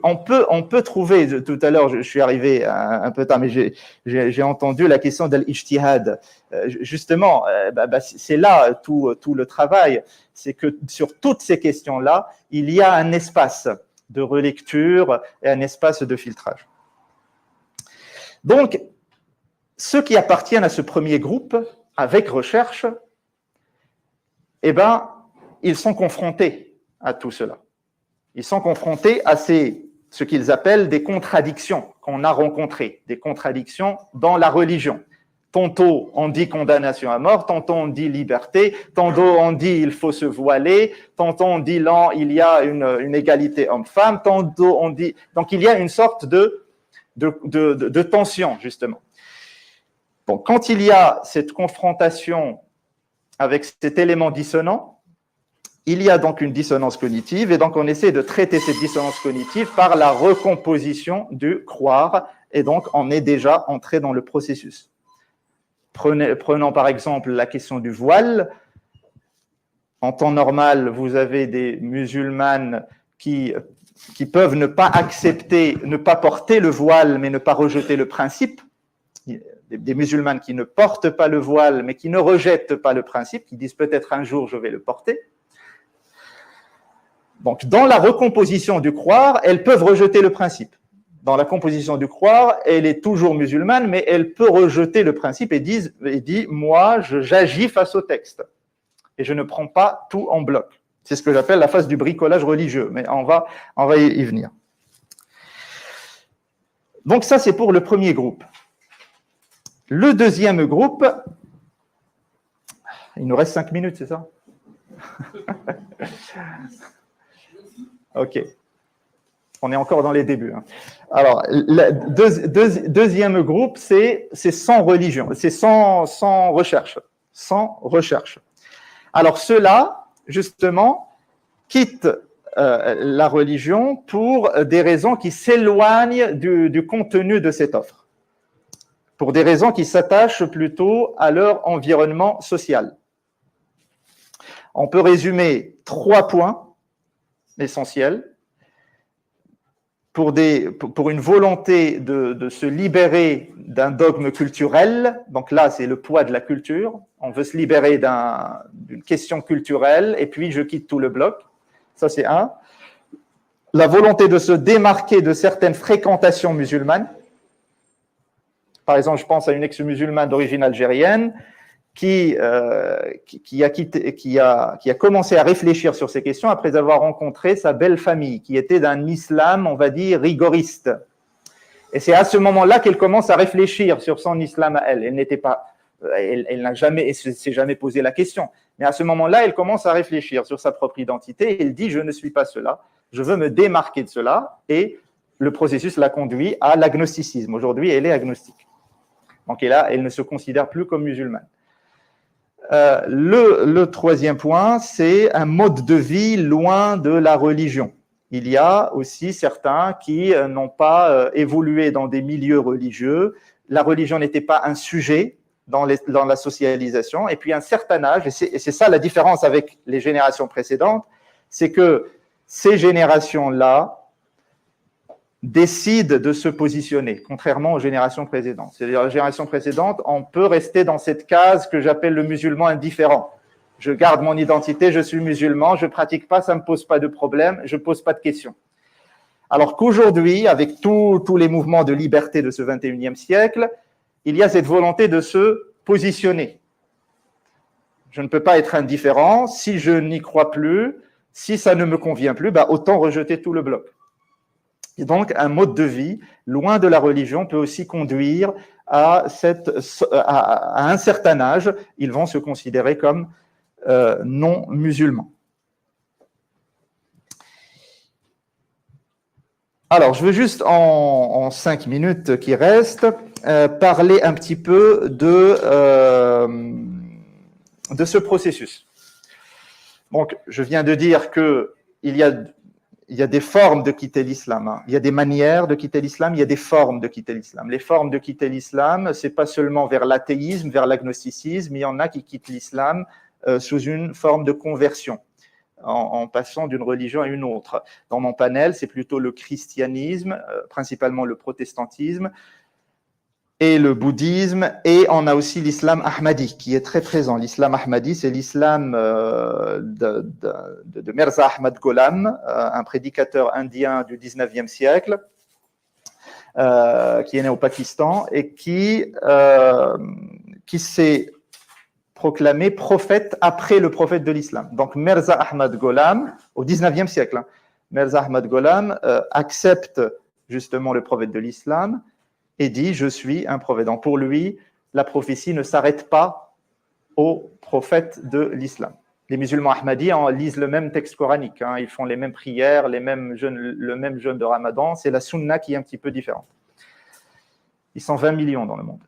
On peut trouver, tout à l'heure, je suis arrivé un peu tard, mais j'ai entendu la question de l'ijtihad. Justement, c'est là tout le travail. C'est que sur toutes ces questions-là, il y a un espace de relecture et un espace de filtrage. Donc, ceux qui appartiennent à ce premier groupe, avec recherche, ils sont confrontés à tout cela. Ils sont confrontés à ce qu'ils appellent des contradictions qu'on a rencontrées, des contradictions dans la religion. Tantôt on dit condamnation à mort, tantôt on dit liberté, tantôt on dit il faut se voiler, tantôt on dit non, il y a une égalité homme-femme, tantôt on dit... Donc il y a une sorte de tension, justement. Bon, quand il y a cette confrontation avec cet élément dissonant, il y a donc une dissonance cognitive, et donc on essaie de traiter cette dissonance cognitive par la recomposition du croire, et donc on est déjà entré dans le processus. Prenons par exemple la question du voile. En temps normal, vous avez des musulmanes qui peuvent ne pas accepter, ne pas porter le voile, mais ne pas rejeter le principe. Des musulmanes qui ne portent pas le voile, mais qui ne rejettent pas le principe, qui disent peut-être un jour je vais le porter. Donc, dans la recomposition du croire, elles peuvent rejeter le principe. Dans la composition du croire, elle est toujours musulmane, mais elle peut rejeter le principe et dit, moi, j'agis face au texte. Et je ne prends pas tout en bloc. C'est ce que j'appelle la phase du bricolage religieux, mais on va y venir. Donc ça, c'est pour le premier groupe. Le deuxième groupe, il nous reste 5 minutes, c'est ça? Ok. On est encore dans les débuts. Alors, le deuxième groupe, c'est sans religion, c'est sans recherche. Sans recherche. Alors, ceux-là, justement, quittent la religion pour des raisons qui s'éloignent du contenu de cette offre. Pour des raisons qui s'attachent plutôt à leur environnement social. On peut résumer 3 points essentiels. Pour une volonté de se libérer d'un dogme culturel, donc là c'est le poids de la culture, on veut se libérer d'une question culturelle et puis je quitte tout le bloc, ça c'est un. La volonté de se démarquer de certaines fréquentations musulmanes, Par exemple, je pense à une ex-musulmane d'origine algérienne qui a commencé à réfléchir sur ces questions après avoir rencontré sa belle famille, qui était d'un islam, on va dire, rigoriste. Et c'est à ce moment-là qu'elle commence à réfléchir sur son islam à elle. Elle n'a jamais, s'est jamais posé la question. Mais à ce moment-là, elle commence à réfléchir sur sa propre identité. Elle dit, je ne suis pas cela, je veux me démarquer de cela. Et le processus l'a conduit à l'agnosticisme. Aujourd'hui, elle est agnostique. Donc, elle ne se considère plus comme musulmane. Le troisième point, c'est un mode de vie loin de la religion. Il y a aussi certains qui n'ont pas évolué dans des milieux religieux. La religion n'était pas un sujet dans la socialisation. Et puis, à un certain âge, et c'est ça la différence avec les générations précédentes, c'est que ces générations-là décident de se positionner, contrairement aux générations précédentes. C'est-à-dire, les générations précédentes, on peut rester dans cette case que j'appelle le musulman indifférent. Je garde mon identité, je suis musulman, je ne pratique pas, ça ne me pose pas de problème, je ne pose pas de questions. Alors qu'aujourd'hui, avec tous les mouvements de liberté de ce 21e siècle, il y a cette volonté de se positionner. Je ne peux pas être indifférent. Si je n'y crois plus, si ça ne me convient plus, autant rejeter tout le bloc. Et donc, un mode de vie loin de la religion peut aussi conduire à un certain âge, ils vont se considérer comme non musulmans. Alors, je veux juste en 5 minutes qui restent parler un petit peu de ce processus. Donc, je viens de dire qu'il y a des formes de quitter l'islam. Il y a des manières de quitter l'islam, il y a des formes de quitter l'islam. Les formes de quitter l'islam, ce n'est pas seulement vers l'athéisme, vers l'agnosticisme, il y en a qui quittent l'islam sous une forme de conversion, en passant d'une religion à une autre. Dans mon panel, c'est plutôt le christianisme, principalement le protestantisme, et le bouddhisme, et on a aussi l'islam ahmadi, qui est très présent. L'islam ahmadi, c'est l'islam de Mirza Ahmad Gholam, un prédicateur indien du 19e siècle, qui est né au Pakistan, et qui s'est proclamé prophète après le prophète de l'islam. Donc Mirza Ahmad Gholam, au 19e siècle, Mirza Ahmad Gholam accepte justement le prophète de l'islam, et dit « Je suis un prophète ». Donc pour lui, la prophétie ne s'arrête pas au prophète de l'islam. Les musulmans ahmadis lisent le même texte coranique, ils font les mêmes prières, le même jeûne de Ramadan. C'est la sunna qui est un petit peu différente. Ils sont 20 millions dans le monde.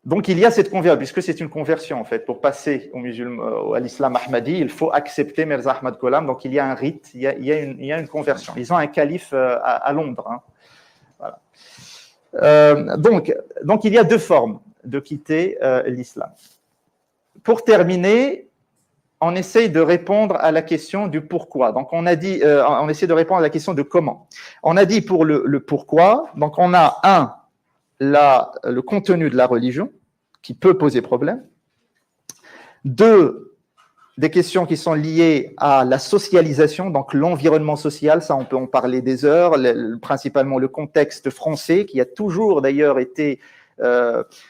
Donc il y a cette conversion, puisque c'est une conversion en fait. Pour passer à l'islam ahmadi, il faut accepter Mirza Ahmad Gholam. Donc il y a un rite, il y a une conversion. Ils ont un calife à Londres. Voilà. Donc il y a deux formes de quitter l'islam. Pour terminer, on essaye de répondre à la question du pourquoi. Donc on essaie de répondre à la question de comment. On a dit pour le pourquoi, donc on a le contenu de la religion qui peut poser problème. 2, des questions qui sont liées à la socialisation, donc l'environnement social, ça on peut en parler des heures, principalement le contexte français qui a toujours d'ailleurs été, il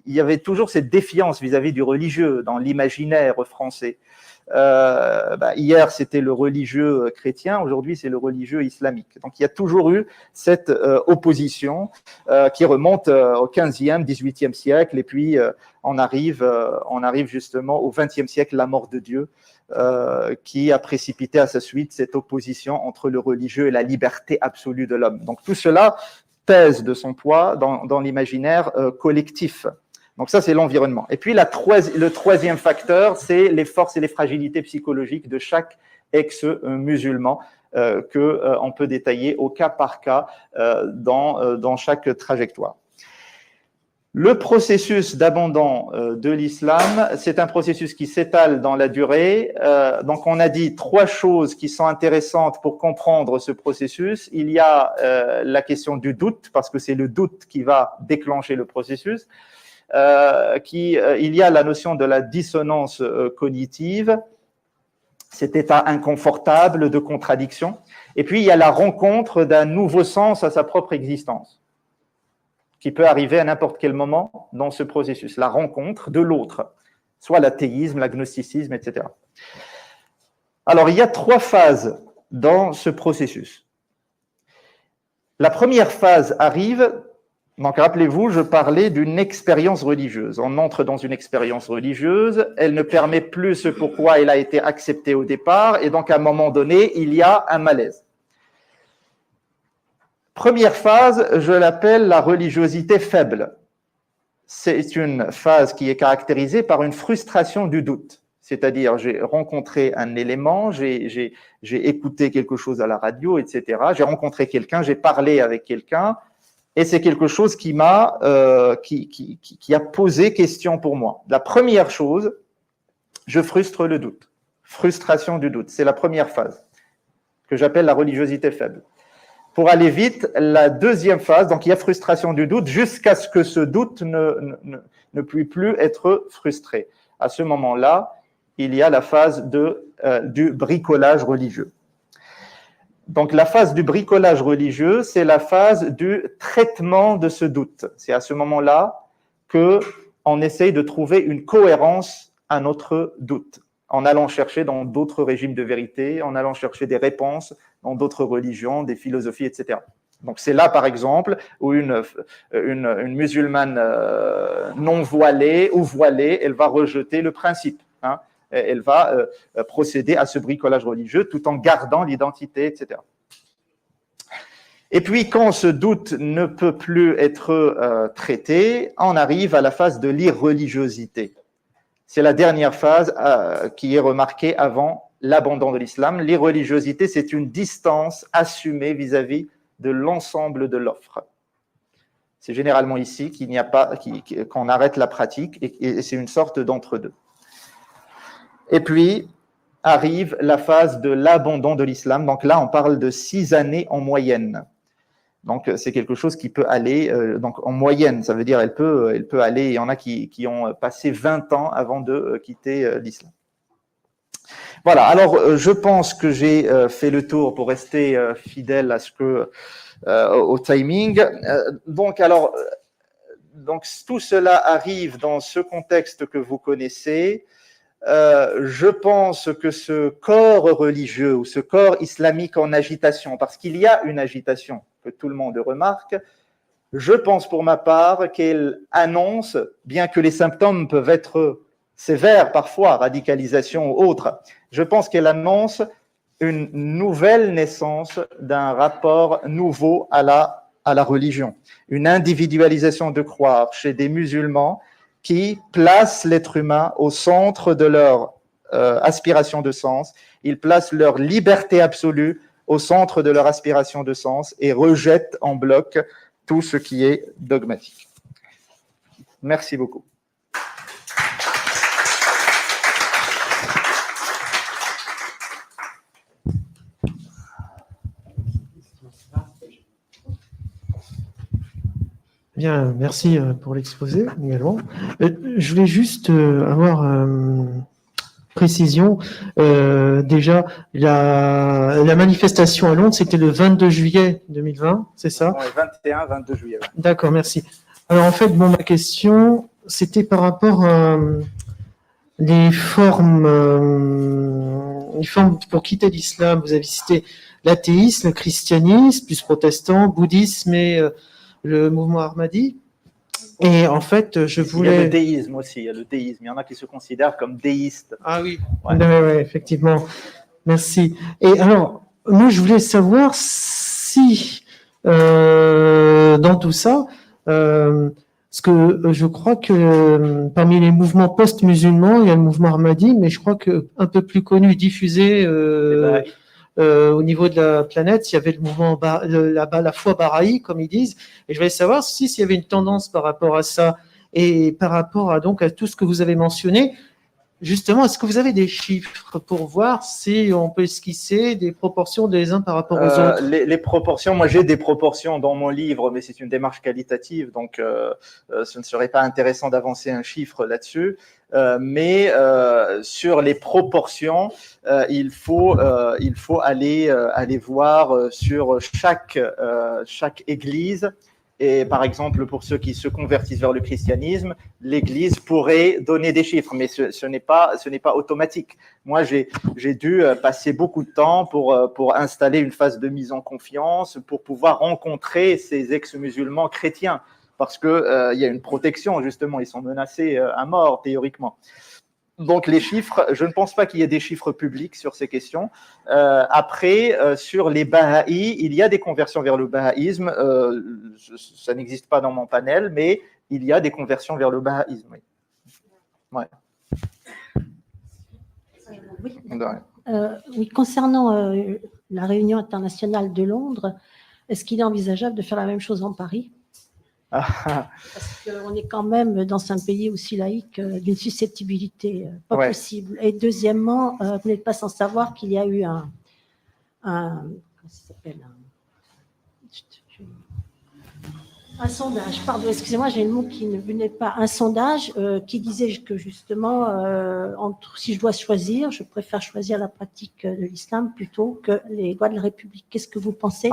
y avait toujours cette défiance vis-à-vis du religieux dans l'imaginaire français. Hier c'était le religieux chrétien, aujourd'hui c'est le religieux islamique. Donc il y a toujours eu cette opposition qui remonte au 15e, 18e siècle, et puis on arrive justement au 20e siècle, la mort de Dieu, qui a précipité à sa suite cette opposition entre le religieux et la liberté absolue de l'homme. Donc tout cela pèse de son poids dans l'imaginaire collectif. Donc ça, c'est l'environnement. Et puis le troisième facteur, c'est les forces et les fragilités psychologiques de chaque ex-musulman qu'on peut détailler au cas par cas dans chaque trajectoire. Le processus d'abandon de l'islam, c'est un processus qui s'étale dans la durée. Donc on a dit 3 choses qui sont intéressantes pour comprendre ce processus. Il y a la question du doute, parce que c'est le doute qui va déclencher le processus. Il y a la notion de la dissonance cognitive, cet état inconfortable de contradiction. Et puis, il y a la rencontre d'un nouveau sens à sa propre existence, qui peut arriver à n'importe quel moment dans ce processus, la rencontre de l'autre, soit l'athéisme, l'agnosticisme, etc. Alors, il y a 3 phases dans ce processus. La première phase arrive, donc rappelez-vous, je parlais d'une expérience religieuse. On entre dans une expérience religieuse, elle ne permet plus ce pourquoi elle a été acceptée au départ, et donc à un moment donné, il y a un malaise. Première phase, je l'appelle la religiosité faible. C'est une phase qui est caractérisée par une frustration du doute. C'est-à-dire, j'ai rencontré un élément, j'ai écouté quelque chose à la radio, etc. J'ai rencontré quelqu'un, j'ai parlé avec quelqu'un, et c'est quelque chose qui m'a, qui a posé question pour moi. La première chose, je frustre le doute. Frustration du doute, c'est la première phase que j'appelle la religiosité faible. Pour aller vite, la deuxième phase, donc il y a frustration du doute jusqu'à ce que ce doute ne puisse plus être frustré. À ce moment-là, il y a la phase du bricolage religieux. Donc la phase du bricolage religieux, c'est la phase du traitement de ce doute. C'est à ce moment-là qu'on essaye de trouver une cohérence à notre doute, en allant chercher dans d'autres régimes de vérité, en allant chercher des réponses dans d'autres religions, des philosophies, etc. Donc c'est là, par exemple, où une musulmane non voilée ou voilée, elle va rejeter le principe. Hein. Elle va procéder à ce bricolage religieux tout en gardant l'identité, etc. Et puis, quand ce doute ne peut plus être traité, on arrive à la phase de l'irreligiosité. C'est la dernière phase qui est remarquée avant l'abandon de l'islam. L'irreligiosité, c'est une distance assumée vis-à-vis de l'ensemble de l'offre. C'est généralement ici qu'il n'y a pas, qu'on arrête la pratique, et c'est une sorte d'entre-deux. Et puis arrive la phase de l'abandon de l'islam. Donc là, on parle de 6 années en moyenne. Donc c'est quelque chose qui peut aller, donc en moyenne, ça veut dire elle peut aller. Il y en a qui ont passé 20 ans avant de quitter l'islam. Voilà. Alors je pense que j'ai fait le tour pour rester fidèle à ce que au timing. Donc tout cela arrive dans ce contexte que vous connaissez. Je pense que ce corps religieux ou ce corps islamique en agitation, parce qu'il y a une agitation que tout le monde remarque, je pense pour ma part qu'elle annonce, bien que les symptômes peuvent être sévères parfois, radicalisation ou autre, je pense qu'elle annonce une nouvelle naissance d'un rapport nouveau à la religion, une individualisation de croire chez des musulmans qui placent l'être humain au centre de leur aspiration de sens, ils placent leur liberté absolue au centre de leur aspiration de sens et rejettent en bloc tout ce qui est dogmatique. Merci beaucoup. Bien, merci pour l'exposé également. Je voulais juste avoir précision. Déjà, la manifestation à Londres, c'était le 22 juillet 2020, c'est ça? Oui, 21, 22 juillet. Ouais. D'accord, merci. Alors en fait, ma question, c'était par rapport à les formes pour quitter l'islam. Vous avez cité l'athéisme, le christianisme, plus protestant, bouddhisme et le mouvement Ahmadi. Et en fait, je voulais... Il y a le déisme aussi, il y a le déisme. Il y en a qui se considèrent comme déistes. Ah oui, ouais, effectivement. Merci. Et alors, moi, je voulais savoir si, dans tout ça, parce que je crois que parmi les mouvements post-musulmans, il y a le mouvement Ahmadi, mais je crois que un peu plus connu, diffusé au niveau de la planète, il y avait le mouvement la foi Baha'i, comme ils disent. Et je voulais savoir s'il y avait une tendance par rapport à ça et par rapport à tout ce que vous avez mentionné. justement, est-ce que vous avez des chiffres pour voir si on peut esquisser des proportions des uns par rapport aux autres? Les proportions, moi j'ai des proportions dans mon livre, mais c'est une démarche qualitative, donc ce ne serait pas intéressant d'avancer un chiffre là-dessus. Mais sur les proportions, il faut aller voir sur chaque église. Et par exemple, pour ceux qui se convertissent vers le christianisme, l'Église pourrait donner des chiffres, mais ce n'est pas automatique. Moi, j'ai dû passer beaucoup de temps pour installer une phase de mise en confiance, pour pouvoir rencontrer ces ex-musulmans chrétiens, parce que il y a une protection, justement, ils sont menacés à mort, théoriquement. Donc les chiffres, je ne pense pas qu'il y ait des chiffres publics sur ces questions. Après, sur les Baha'i, il y a des conversions vers le bahaïsme. Ça n'existe pas dans mon panel, mais il y a des conversions vers le bahaïsme. Oui. Ouais. Oui. Oui, concernant la réunion internationale de Londres, est-ce qu'il est envisageable de faire la même chose en Paris? Parce qu'on est quand même dans un pays aussi laïque d'une susceptibilité pas possible. Et deuxièmement, vous n'êtes pas sans savoir qu'il y a eu un sondage, pardon, excusez-moi, j'ai le mot qui ne venait pas, un sondage qui disait que justement, si je dois choisir, je préfère choisir la pratique de l'islam plutôt que les lois de la République. Qu'est-ce que vous pensez?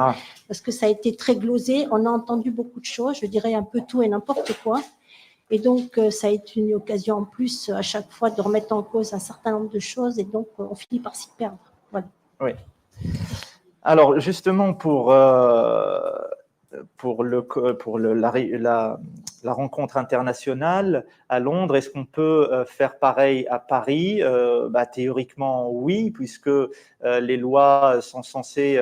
Parce que ça a été très glosé, on a entendu beaucoup de choses, je dirais un peu tout et n'importe quoi. Et donc, ça a été une occasion en plus à chaque fois de remettre en cause un certain nombre de choses et donc on finit par s'y perdre. Voilà. Oui. Alors, justement, pour la rencontre internationale à Londres, est-ce qu'on peut faire pareil à Paris? Théoriquement, oui, puisque les lois sont censées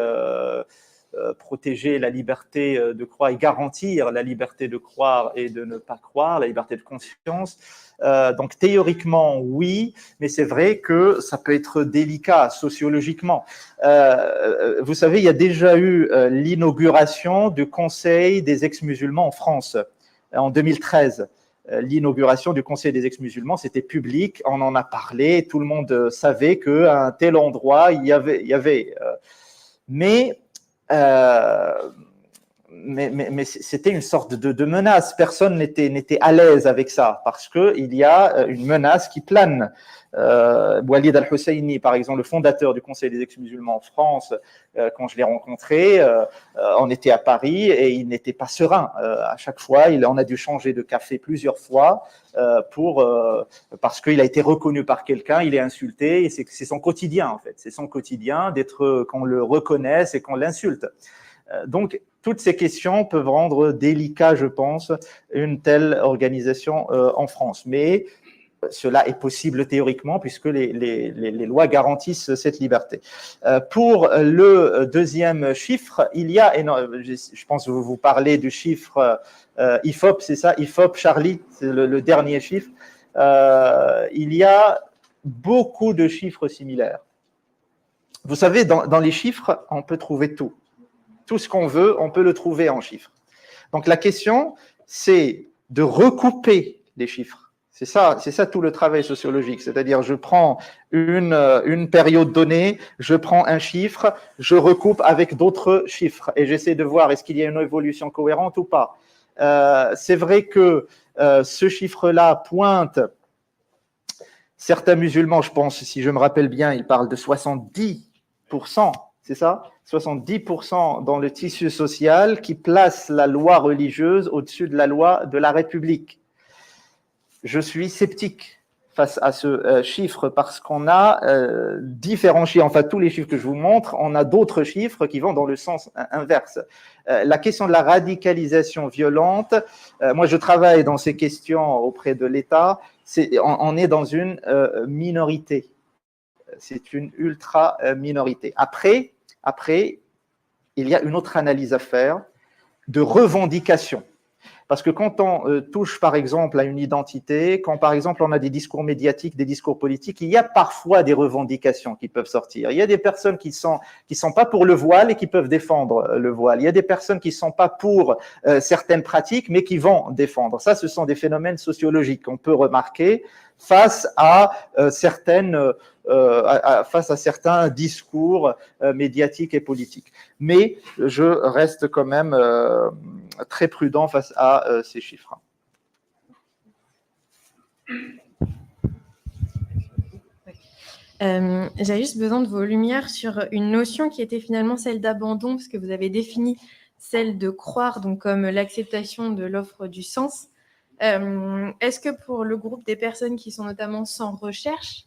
protéger la liberté de croire et garantir la liberté de croire et de ne pas croire, la liberté de conscience. Donc théoriquement, oui, mais c'est vrai que ça peut être délicat sociologiquement. Vous savez, il y a déjà eu l'inauguration du Conseil des ex-musulmans en France en 2013. L'inauguration du Conseil des ex-musulmans, c'était public, on en a parlé, tout le monde savait qu'à un tel endroit, il y avait mais c'était une sorte de menace. Personne n'était à l'aise avec ça parce qu'il y a une menace qui plane. Walid al-Husseini, par exemple, le fondateur du Conseil des ex-musulmans en France, quand je l'ai rencontré, on était à Paris et il n'était pas serein. À chaque fois, on a dû changer de café plusieurs fois parce qu'il a été reconnu par quelqu'un, il est insulté et c'est son quotidien en fait. C'est son quotidien qu'on le reconnaisse et qu'on l'insulte. Donc, toutes ces questions peuvent rendre délicat, je pense, une telle organisation en France. Mais cela est possible théoriquement puisque les lois garantissent cette liberté. Pour le deuxième chiffre, il y a, je pense que vous parlez du chiffre IFOP, c'est ça, IFOP Charlie, c'est le dernier chiffre. Il y a beaucoup de chiffres similaires. Vous savez, dans les chiffres, on peut trouver tout. Tout ce qu'on veut, on peut le trouver en chiffres. Donc la question, c'est de recouper les chiffres. C'est ça tout le travail sociologique. C'est-à-dire, je prends une période donnée, je prends un chiffre, je recoupe avec d'autres chiffres et j'essaie de voir est-ce qu'il y a une évolution cohérente ou pas. C'est vrai que ce chiffre-là pointe certains musulmans, je pense, si je me rappelle bien, ils parlent de 70%, c'est ça ? 70% dans le tissu social qui place la loi religieuse au-dessus de la loi de la République. Je suis sceptique face à ce chiffre parce qu'on a différents chiffres, enfin tous les chiffres que je vous montre, on a d'autres chiffres qui vont dans le sens inverse. La question de la radicalisation violente, moi je travaille dans ces questions auprès de l'État, on est dans une minorité, c'est une ultra-minorité. Après, il y a une autre analyse à faire de revendication. Parce que quand on touche, par exemple, à une identité, quand, par exemple, on a des discours médiatiques, des discours politiques, il y a parfois des revendications qui peuvent sortir. Il y a des personnes qui sont pas pour le voile et qui peuvent défendre le voile. Il y a des personnes qui sont pas pour certaines pratiques, mais qui vont défendre. Ça, ce sont des phénomènes sociologiques qu'on peut remarquer face à face à certains discours médiatiques et politiques. Mais je reste quand même très prudent face à ces chiffres. J'avais juste besoin de vos lumières sur une notion qui était finalement celle d'abandon, parce que vous avez défini celle de croire, donc comme l'acceptation de l'offre du sens. Est-ce que pour le groupe des personnes qui sont notamment sans recherche,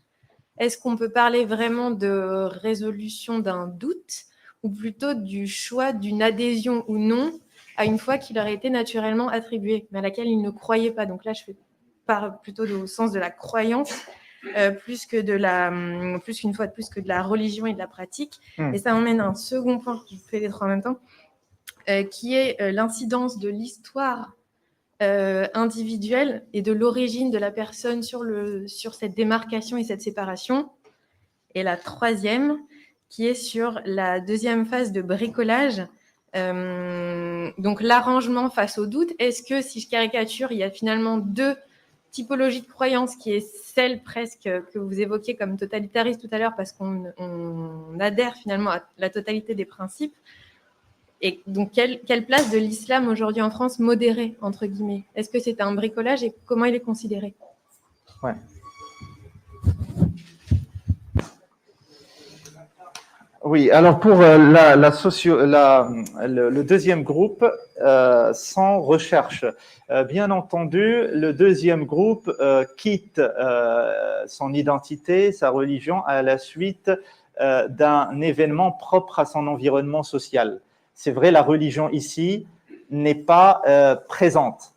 est-ce qu'on peut parler vraiment de résolution d'un doute, ou plutôt du choix d'une adhésion ou non à une foi qui leur a été naturellement attribuée, mais à laquelle ils ne croyaient pas? Donc là, je parle plutôt au sens de la croyance, plus qu'une fois de plus que de la religion et de la pratique. Et ça m'emmène à un second point, je fais les trois en même temps, qui est l'incidence de l'histoire individuelle et de l'origine de la personne sur cette démarcation et cette séparation. Et la troisième, qui est sur la deuxième phase de bricolage, donc l'arrangement face au doute. Est-ce que, si je caricature, il y a finalement deux typologie de croyance qui est celle presque que vous évoquiez comme totalitariste tout à l'heure, parce qu'on adhère finalement à la totalité des principes. Et donc, quelle place de l'islam aujourd'hui en France modéré, entre guillemets? Est-ce que c'est un bricolage et comment il est considéré? Ouais. Oui, alors pour le deuxième groupe, sans recherche, bien entendu, le deuxième groupe quitte son identité, sa religion, à la suite d'un événement propre à son environnement social. C'est vrai, la religion ici n'est pas présente.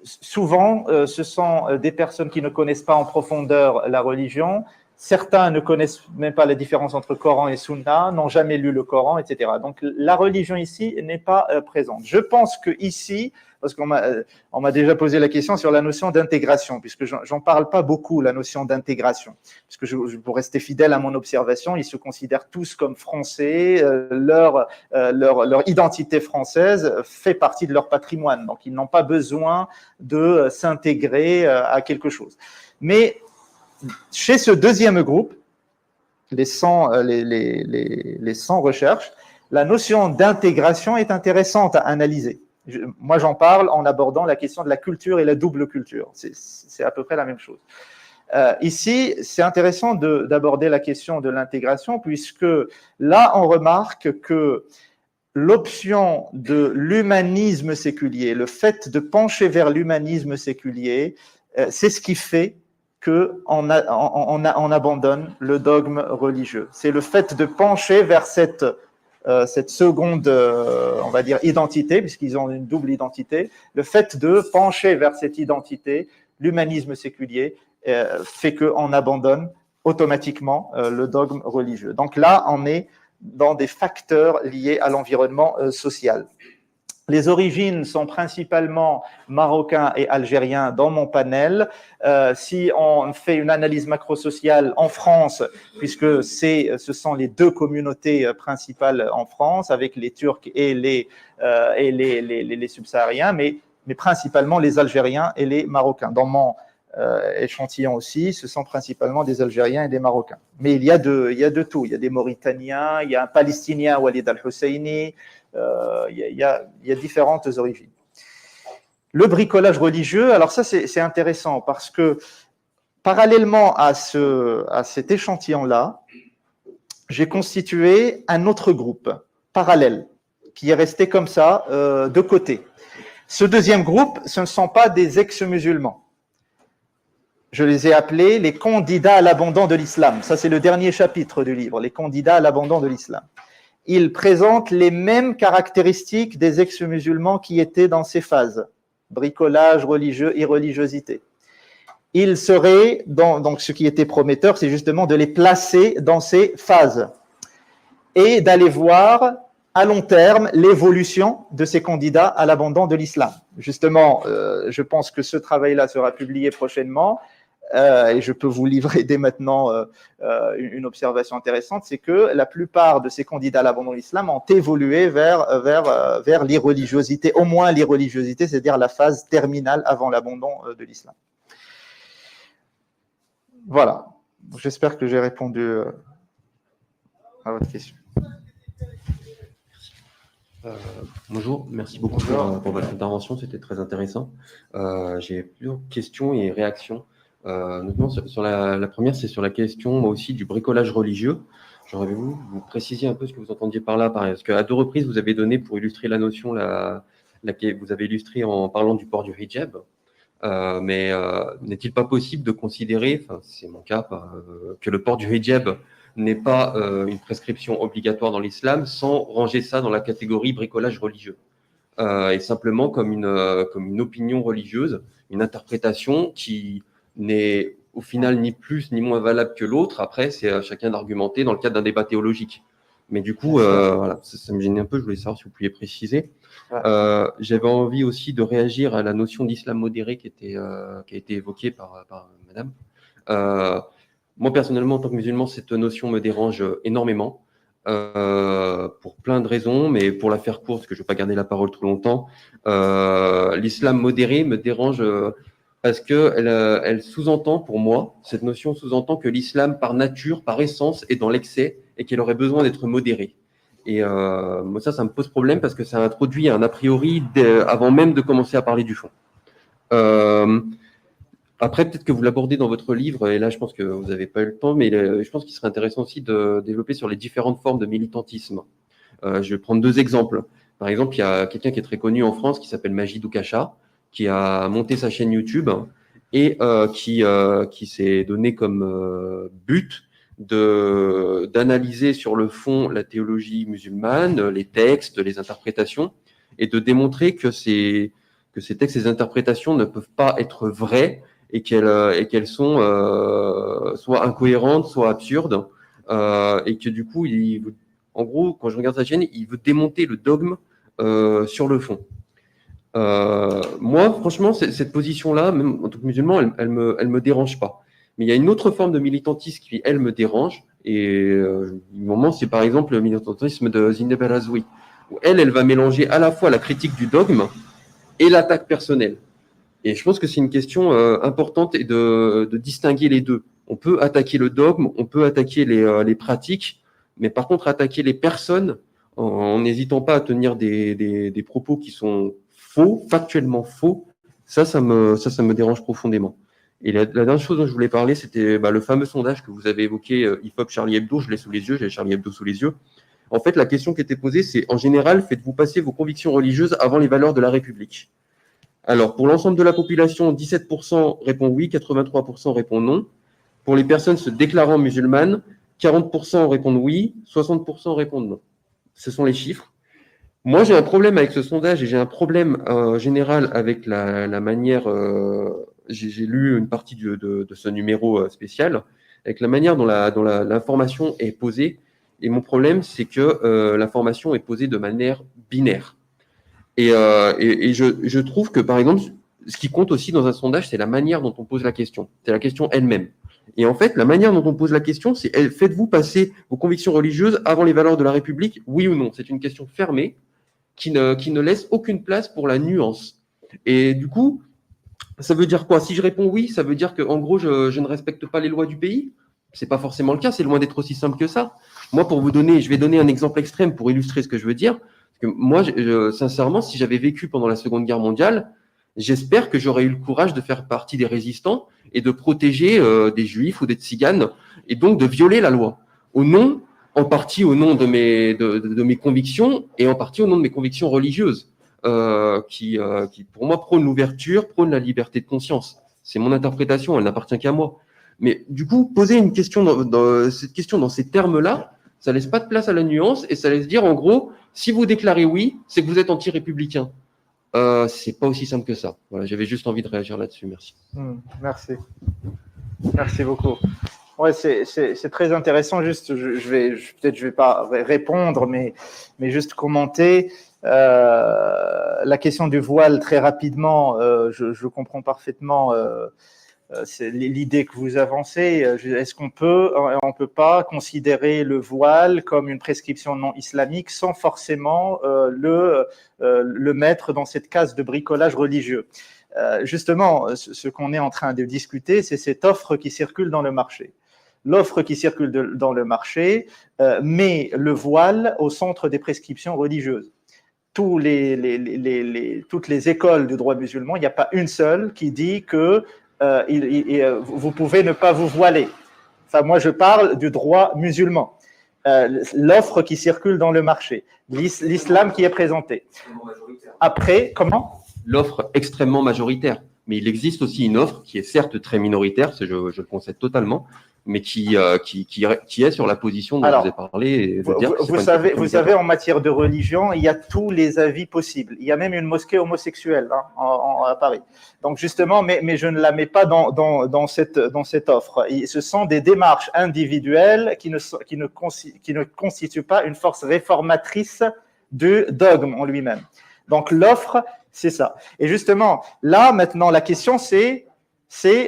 Souvent, ce sont des personnes qui ne connaissent pas en profondeur la religion. Certains ne connaissent même pas la différence entre Coran et Sunna, n'ont jamais lu le Coran, etc. Donc, la religion ici n'est pas présente. Je pense que ici, parce qu'on m'a déjà posé la question sur la notion d'intégration, puisque j'en parle pas beaucoup, la notion d'intégration, puisque pour rester fidèle à mon observation, ils se considèrent tous comme français, leur identité française fait partie de leur patrimoine, donc ils n'ont pas besoin de s'intégrer à quelque chose. Mais chez ce deuxième groupe, les sans recherche, la notion d'intégration est intéressante à analyser. Moi, j'en parle en abordant la question de la culture et la double culture. C'est à peu près la même chose. Ici, c'est intéressant d'aborder la question de l'intégration, puisque là, on remarque que l'option de l'humanisme séculier, le fait de pencher vers l'humanisme séculier, c'est ce qui fait qu'on abandonne le dogme religieux. C'est le fait de pencher vers cette seconde, on va dire, identité, puisqu'ils ont une double identité. Le fait de pencher vers cette identité, l'humanisme séculier, fait qu'on abandonne automatiquement le dogme religieux. Donc là, on est dans des facteurs liés à l'environnement social. Les origines sont principalement marocains et algériens dans mon panel. Si on fait une analyse macrosociale en France, puisque ce sont les deux communautés principales en France, avec les Turcs et les subsahariens, mais principalement les Algériens et les Marocains. Dans mon échantillon aussi, ce sont principalement des Algériens et des Marocains. Mais il y a de tout. Il y a des Mauritaniens, il y a un Palestinien, Walid al-Husseini. Il y a différentes origines. Le bricolage religieux, alors ça c'est intéressant parce que parallèlement à cet échantillon-là, j'ai constitué un autre groupe parallèle qui est resté comme ça de côté. Ce deuxième groupe, ce ne sont pas des ex-musulmans. Je les ai appelés les candidats à l'abandon de l'islam. Ça c'est le dernier chapitre du livre, les candidats à l'abandon de l'islam. Ils présentent les mêmes caractéristiques des ex-musulmans qui étaient dans ces phases, bricolage, religieux, irreligiosité. Ils seraient, donc ce qui était prometteur, c'est justement de les placer dans ces phases et d'aller voir à long terme l'évolution de ces candidats à l'abandon de l'islam. Justement, je pense que ce travail-là sera publié prochainement. Et je peux vous livrer dès maintenant une observation intéressante, c'est que la plupart de ces candidats à l'abandon de l'islam ont évolué vers l'irreligiosité, au moins l'irreligiosité, c'est-à-dire la phase terminale avant l'abandon de l'islam. Voilà. J'espère que j'ai répondu à votre question. Bonjour, merci beaucoup Bonjour. pour votre intervention, c'était très intéressant. J'ai plusieurs questions et réactions. Notamment sur la première, c'est sur la question, moi aussi, du bricolage religieux. J'aurais voulu vous préciser un peu ce que vous entendiez par là, parce qu'à 2 reprises, vous avez donné pour illustrer la notion, vous avez illustré en parlant du port du hijab. Mais n'est-il pas possible de considérer, enfin c'est mon cas, que le port du hijab n'est pas une prescription obligatoire dans l'islam sans ranger ça dans la catégorie bricolage religieux et simplement comme une opinion religieuse, une interprétation qui n'est au final ni plus ni moins valable que l'autre. Après, c'est à chacun d'argumenter dans le cadre d'un débat théologique. Mais du coup, voilà, ça me gênait un peu, je voulais savoir si vous pouviez préciser. J'avais envie aussi de réagir à la notion d'islam modéré qui a été évoquée par madame. Moi, personnellement, en tant que musulman, cette notion me dérange énormément pour plein de raisons, mais pour la faire courte, parce que je ne vais pas garder la parole trop longtemps, l'islam modéré me dérange parce qu'elle sous-entend, pour moi, cette notion sous-entend que l'islam, par nature, par essence, est dans l'excès et qu'il aurait besoin d'être modéré. Et moi, ça me pose problème parce que ça introduit un a priori avant même de commencer à parler du fond. Après, peut-être que vous l'abordez dans votre livre, et là, je pense que vous n'avez pas eu le temps, mais je pense qu'il serait intéressant aussi de développer sur les différentes formes de militantisme. Je vais prendre 2 exemples. Par exemple, il y a quelqu'un qui est très connu en France qui s'appelle Majid Oukasha, qui a monté sa chaîne YouTube et qui s'est donné comme but d'analyser sur le fond la théologie musulmane, les textes, les interprétations, et de démontrer que ces textes et ces interprétations ne peuvent pas être vrais et qu'elles sont soit incohérentes, soit absurdes, et que du coup, en gros, quand je regarde sa chaîne, il veut démonter le dogme sur le fond. Moi, franchement, cette position-là, même en tant que musulman, elle me dérange pas. Mais il y a une autre forme de militantisme qui, elle, me dérange. Et du moment, c'est par exemple le militantisme de Zineb El-Azoui, où elle va mélanger à la fois la critique du dogme et l'attaque personnelle. Et je pense que c'est une question importante et de distinguer les deux. On peut attaquer le dogme, on peut attaquer les pratiques, mais par contre, attaquer les personnes en n'hésitant pas à tenir des propos qui sont faux, factuellement faux, ça me dérange profondément. Et la dernière chose dont je voulais parler, c'était le fameux sondage que vous avez évoqué, IFOP Charlie Hebdo, je l'ai sous les yeux, j'ai Charlie Hebdo sous les yeux. En fait, la question qui était posée, c'est en général, faites-vous passer vos convictions religieuses avant les valeurs de la République? Alors, pour l'ensemble de la population, 17% répond oui, 83% répond non. Pour les personnes se déclarant musulmanes, 40% répondent oui, 60% répondent non. Ce sont les chiffres. Moi, j'ai un problème avec ce sondage et j'ai un problème général avec la manière, j'ai lu une partie de ce numéro spécial, avec la manière dont l'information est posée. Et mon problème, c'est que l'information est posée de manière binaire. Et je trouve que, par exemple, ce qui compte aussi dans un sondage, c'est la manière dont on pose la question. C'est la question elle-même. Et en fait, la manière dont on pose la question, c'est faites-vous passer vos convictions religieuses avant les valeurs de la République, oui ou non? C'est une question fermée qui ne laisse aucune place pour la nuance. Et du coup, ça veut dire quoi? Si je réponds oui, ça veut dire qu'en gros, je ne respecte pas les lois du pays? C'est pas forcément le cas, c'est loin d'être aussi simple que ça. Moi, je vais donner un exemple extrême pour illustrer ce que je veux dire. Parce que moi, sincèrement, si j'avais vécu pendant la Seconde Guerre mondiale, j'espère que j'aurais eu le courage de faire partie des résistants et de protéger des juifs ou des tziganes, et donc de violer la loi. En partie au nom de mes convictions, et en partie au nom de mes convictions religieuses, qui pour moi prônent l'ouverture, prônent la liberté de conscience. C'est mon interprétation, elle n'appartient qu'à moi. Mais du coup, poser une question cette question dans ces termes-là, ça laisse pas de place à la nuance et ça laisse dire en gros, si vous déclarez oui, c'est que vous êtes anti-républicain. C'est pas aussi simple que ça. Voilà, j'avais juste envie de réagir là-dessus. Merci. Merci. Merci beaucoup. Ouais, c'est très intéressant. Juste, je vais pas répondre, mais juste commenter la question du voile très rapidement. Je comprends parfaitement. C'est l'idée que vous avancez. Est-ce qu'on peut, on peut pas considérer le voile comme une prescription non islamique sans forcément le mettre dans cette case de bricolage religieux? justement, ce qu'on est en train de discuter, c'est cette offre qui circule dans le marché. L'offre qui circule dans le marché met le voile au centre des prescriptions religieuses. Toutes les écoles du droit musulman, il n'y a pas une seule qui dit que vous pouvez ne pas vous voiler. Enfin, moi, je parle du droit musulman. L'offre qui circule dans le marché, l'islam qui est présenté. Après, comment ? L'offre extrêmement majoritaire. Mais il existe aussi une offre qui est certes très minoritaire, je le concède totalement, mais qui est sur la position dont je vous ai parlé. Vous savez, en matière de religion, il y a tous les avis possibles. Il y a même une mosquée homosexuelle à Paris. Donc justement, mais je ne la mets pas dans cette offre. Ce sont des démarches individuelles qui ne constituent pas une force réformatrice du dogme en lui-même. Donc l'offre, c'est ça. Et justement, là, maintenant, la question, c'est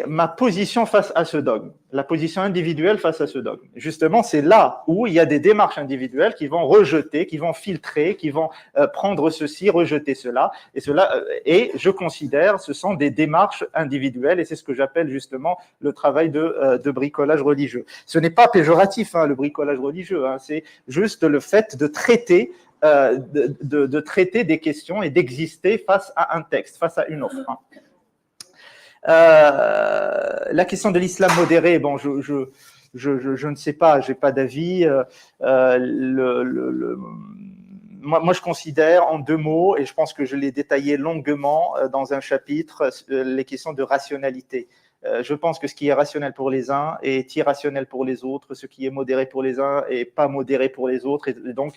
ma position face à ce dogme, la position individuelle face à ce dogme. Justement, c'est là où il y a des démarches individuelles qui vont rejeter, qui vont filtrer, qui vont prendre ceci, rejeter cela, et je considère ce sont des démarches individuelles, et c'est ce que j'appelle justement le travail de bricolage religieux. Ce n'est pas péjoratif, le bricolage religieux, c'est juste le fait de traiter de traiter des questions et d'exister face à un texte, face à une offre. La question de l'islam modéré, bon, je ne sais pas, j'ai pas d'avis. Moi, je considère en deux mots, et je pense que je l'ai détaillé longuement dans un chapitre, les questions de rationalité. Je pense que ce qui est rationnel pour les uns est irrationnel pour les autres, ce qui est modéré pour les uns est pas modéré pour les autres, et donc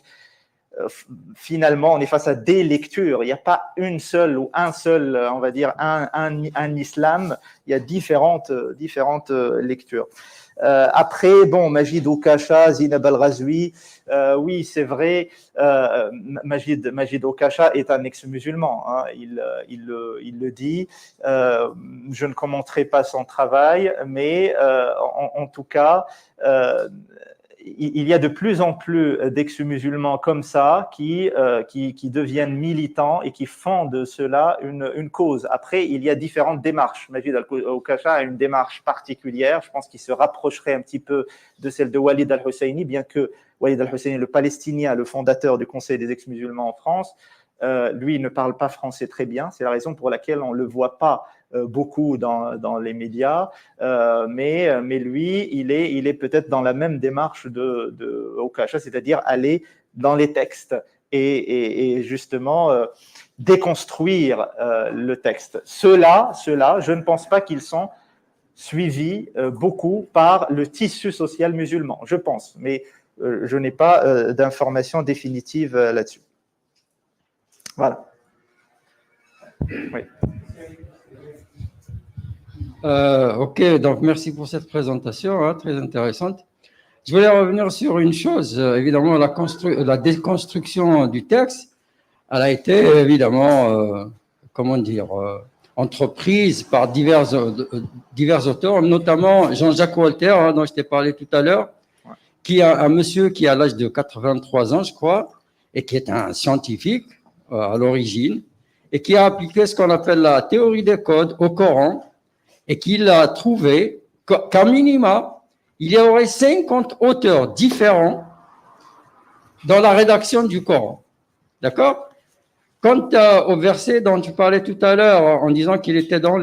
finalement, on est face à des lectures. Il n'y a pas une seule ou un seul, on va dire, un islam. Il y a différentes lectures. Après, bon, Majid Oukacha, Zineb Al-Razwi, oui, c'est vrai, Majid Oukacha est un ex-musulman, il le dit. Je ne commenterai pas son travail, mais en tout cas, il y a de plus en plus d'ex-musulmans comme ça qui deviennent militants et qui font de cela une cause. Après, il y a différentes démarches. Majid Oukacha a une démarche particulière, je pense qu'il se rapprocherait un petit peu de celle de Walid Al-Husseini, bien que Walid Al-Husseini, le Palestinien, le fondateur du Conseil des ex-musulmans en France, lui ne parle pas français très bien. C'est la raison pour laquelle on ne le voit pas beaucoup dans les médias, mais lui, il est peut-être dans la même démarche de Oukacha, c'est-à-dire aller dans les textes et justement déconstruire le texte. Ceux-là, je ne pense pas qu'ils sont suivis beaucoup par le tissu social musulman, je pense, mais je n'ai pas d'informations définitives là-dessus. Voilà. Oui. Ok, donc merci pour cette présentation, très intéressante. Je voulais revenir sur une chose, évidemment, la déconstruction du texte, elle a été évidemment, entreprise par divers auteurs, notamment Jean-Jacques Walter, dont je t'ai parlé tout à l'heure, qui est un monsieur qui a l'âge de 83 ans, je crois, et qui est un scientifique à l'origine, et qui a appliqué ce qu'on appelle la théorie des codes au Coran, et qu'il a trouvé qu'à minima, il y aurait 50 auteurs différents dans la rédaction du Coran. D'accord ? Quant au verset dont tu parlais tout à l'heure, en disant qu'il était dans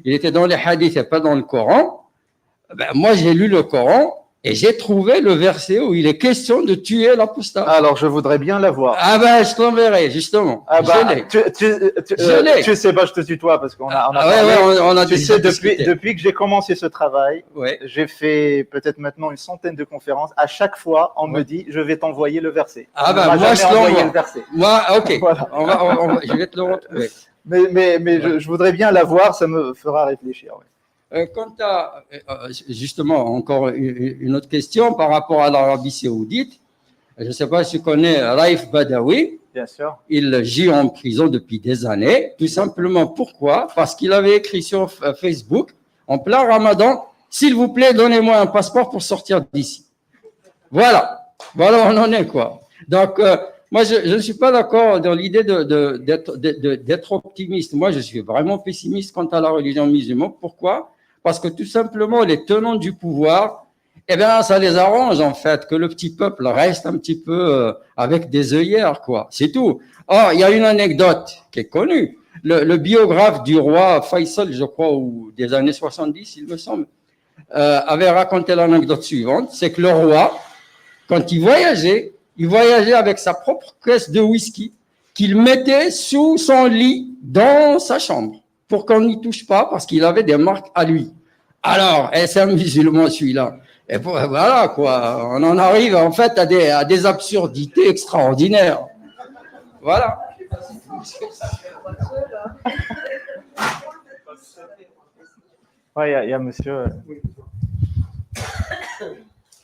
il était dans les hadiths et pas dans le Coran, moi j'ai lu le Coran et j'ai trouvé le verset où il est question de tuer l'apostat. Alors, je voudrais bien l'avoir. Je t'enverrai, justement. Je l'ai. Tu sais pas, je te tutoie parce qu'on a tu sais, depuis que j'ai commencé ce travail, j'ai fait peut-être maintenant une centaine de conférences. À chaque fois, on me dit, je vais t'envoyer le verset. Moi, je envoyé le verset. Moi, ok. Voilà. Je vais te le retrouver. Mais je voudrais bien l'avoir, ça me fera réfléchir. Ouais. Quant à, justement, encore une autre question par rapport à l'Arabie Saoudite, je ne sais pas si tu connais Raif Badawi. Bien sûr. Il gît en prison depuis des années. Tout simplement, pourquoi ? Parce qu'il avait écrit sur Facebook, en plein Ramadan, s'il vous plaît, donnez-moi un passeport pour sortir d'ici. Voilà, on en est, quoi. Donc, Moi, je ne suis pas d'accord dans l'idée d'être optimiste. Moi, je suis vraiment pessimiste quant à la religion musulmane. Pourquoi? Parce que tout simplement, les tenants du pouvoir, eh bien, ça les arrange, en fait, que le petit peuple reste un petit peu avec des œillères, quoi. C'est tout. Or, il y a une anecdote qui est connue. Le biographe du roi Faisal, je crois, ou des années 70, il me semble, avait raconté l'anecdote suivante. C'est que le roi, quand il voyageait avec sa propre caisse de whisky qu'il mettait sous son lit dans sa chambre pour qu'on n'y touche pas parce qu'il avait des marques à lui. Alors, c'est un musulman celui-là. Et voilà quoi, on en arrive en fait à des absurdités extraordinaires. Voilà. Ouais, il y a monsieur.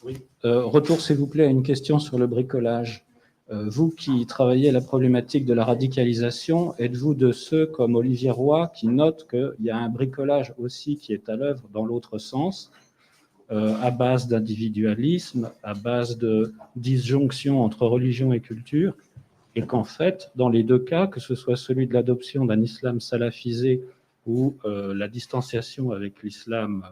Oui. Retour, s'il vous plaît, à une question sur le bricolage. Vous qui travaillez la problématique de la radicalisation, êtes-vous de ceux comme Olivier Roy qui notent qu'il y a un bricolage aussi qui est à l'œuvre dans l'autre sens, à base d'individualisme, à base de disjonction entre religion et culture, et qu'en fait, dans les deux cas, que ce soit celui de l'adoption d'un islam salafisé ou la distanciation avec l'islam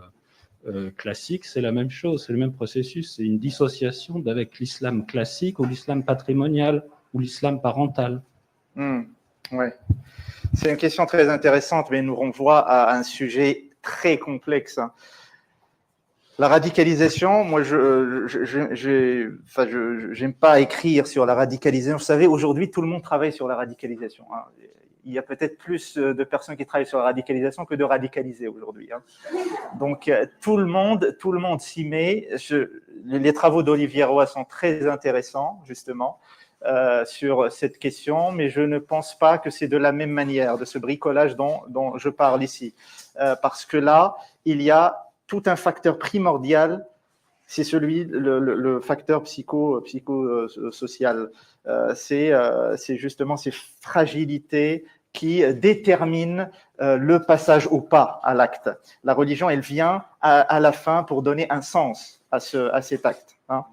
classique, c'est la même chose, c'est le même processus, c'est une dissociation d'avec l'islam classique ou l'islam patrimonial ou l'islam parental. Ouais. C'est une question très intéressante, mais nous renvoie à un sujet très complexe. La radicalisation, moi, j'aime pas écrire sur la radicalisation. Vous savez, aujourd'hui, tout le monde travaille sur la radicalisation. Hein. Il y a peut-être plus de personnes qui travaillent sur la radicalisation que de radicalisés aujourd'hui. Hein. Donc, tout le monde s'y met. Les travaux d'Olivier Roy sont très intéressants, justement, sur cette question, mais je ne pense pas que c'est de la même manière, de ce bricolage dont je parle ici. Parce que là, il y a tout un facteur primordial, c'est le facteur psychosocial. C'est justement ces fragilités qui déterminent le passage au pas, à l'acte. La religion, elle vient à la fin pour donner un sens à cet acte. Hein.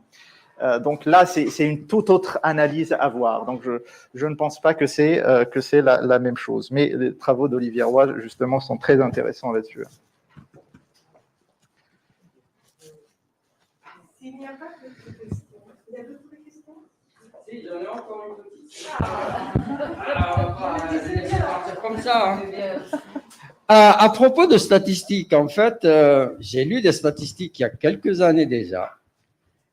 Donc là, c'est une toute autre analyse à voir. Donc je ne pense pas que c'est la même chose. Mais les travaux d'Olivier Roy, justement, sont très intéressants là-dessus. S'il n'y a pas d'autres questions, il y a d'autres questions? Si, j'en ai encore une petite. Alors, on va partir comme ça. Hein. À propos de statistiques, en fait, j'ai lu des statistiques il y a quelques années déjà.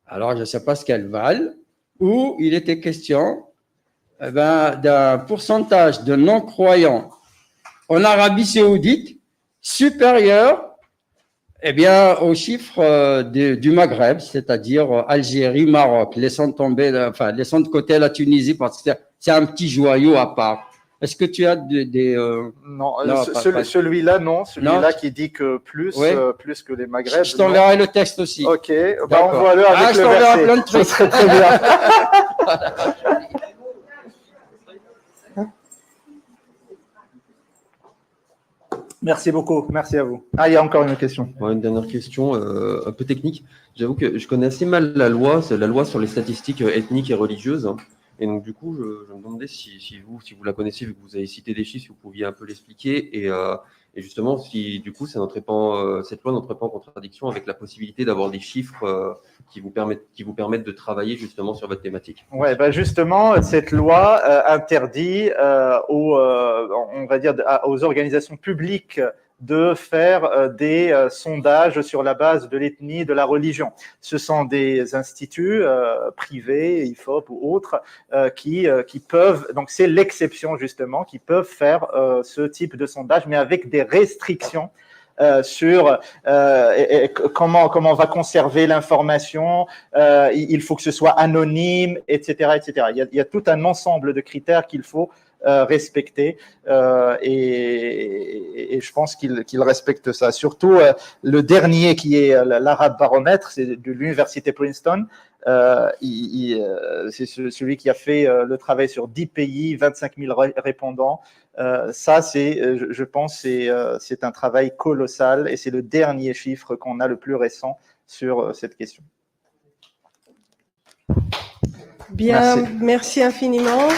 Alors, je ne sais pas ce qu'elles valent, où il était question d'un pourcentage de non-croyants en Arabie Saoudite supérieur aux chiffres du Maghreb, c'est-à-dire Algérie, Maroc, laissant de côté la Tunisie parce que c'est un petit joyau à part. Est-ce que tu as des non, celui-là, non. Celui-là qui dit que plus que les Maghreb. Je t'enverrai le texte aussi. Ok, envoie-le avec le verset. Plein de trucs. Ça serait très bien. Merci beaucoup, merci à vous. Ah, il y a encore une question. Ouais, une dernière question, un peu technique. J'avoue que je connais assez mal la loi sur les statistiques ethniques et religieuses. Hein. Et donc, du coup, je me demandais si vous la connaissez, vu que vous avez cité des chiffres, si vous pouviez un peu l'expliquer. Et justement, si du coup, cette loi n'entrait pas en contradiction avec la possibilité d'avoir des chiffres qui vous permettent de travailler justement sur votre thématique. Ouais, justement, cette loi interdit aux organisations publiques de faire des sondages sur la base de l'ethnie, de la religion. Ce sont des instituts privés, IFOP ou autres, qui peuvent, donc c'est l'exception justement, qui peuvent faire ce type de sondage, mais avec des restrictions sur comment on va conserver l'information, il faut que ce soit anonyme, etc., etc. Il y a tout un ensemble de critères qu'il faut respecter et je pense qu'il respecte ça. Surtout le dernier qui est l'Arab Baromètre, c'est de l'université Princeton. C'est celui qui a fait le travail sur 10 pays, 25 000 répondants. Ça, je pense, c'est un travail colossal et c'est le dernier chiffre qu'on a le plus récent sur cette question. Bien, Merci. merci infiniment.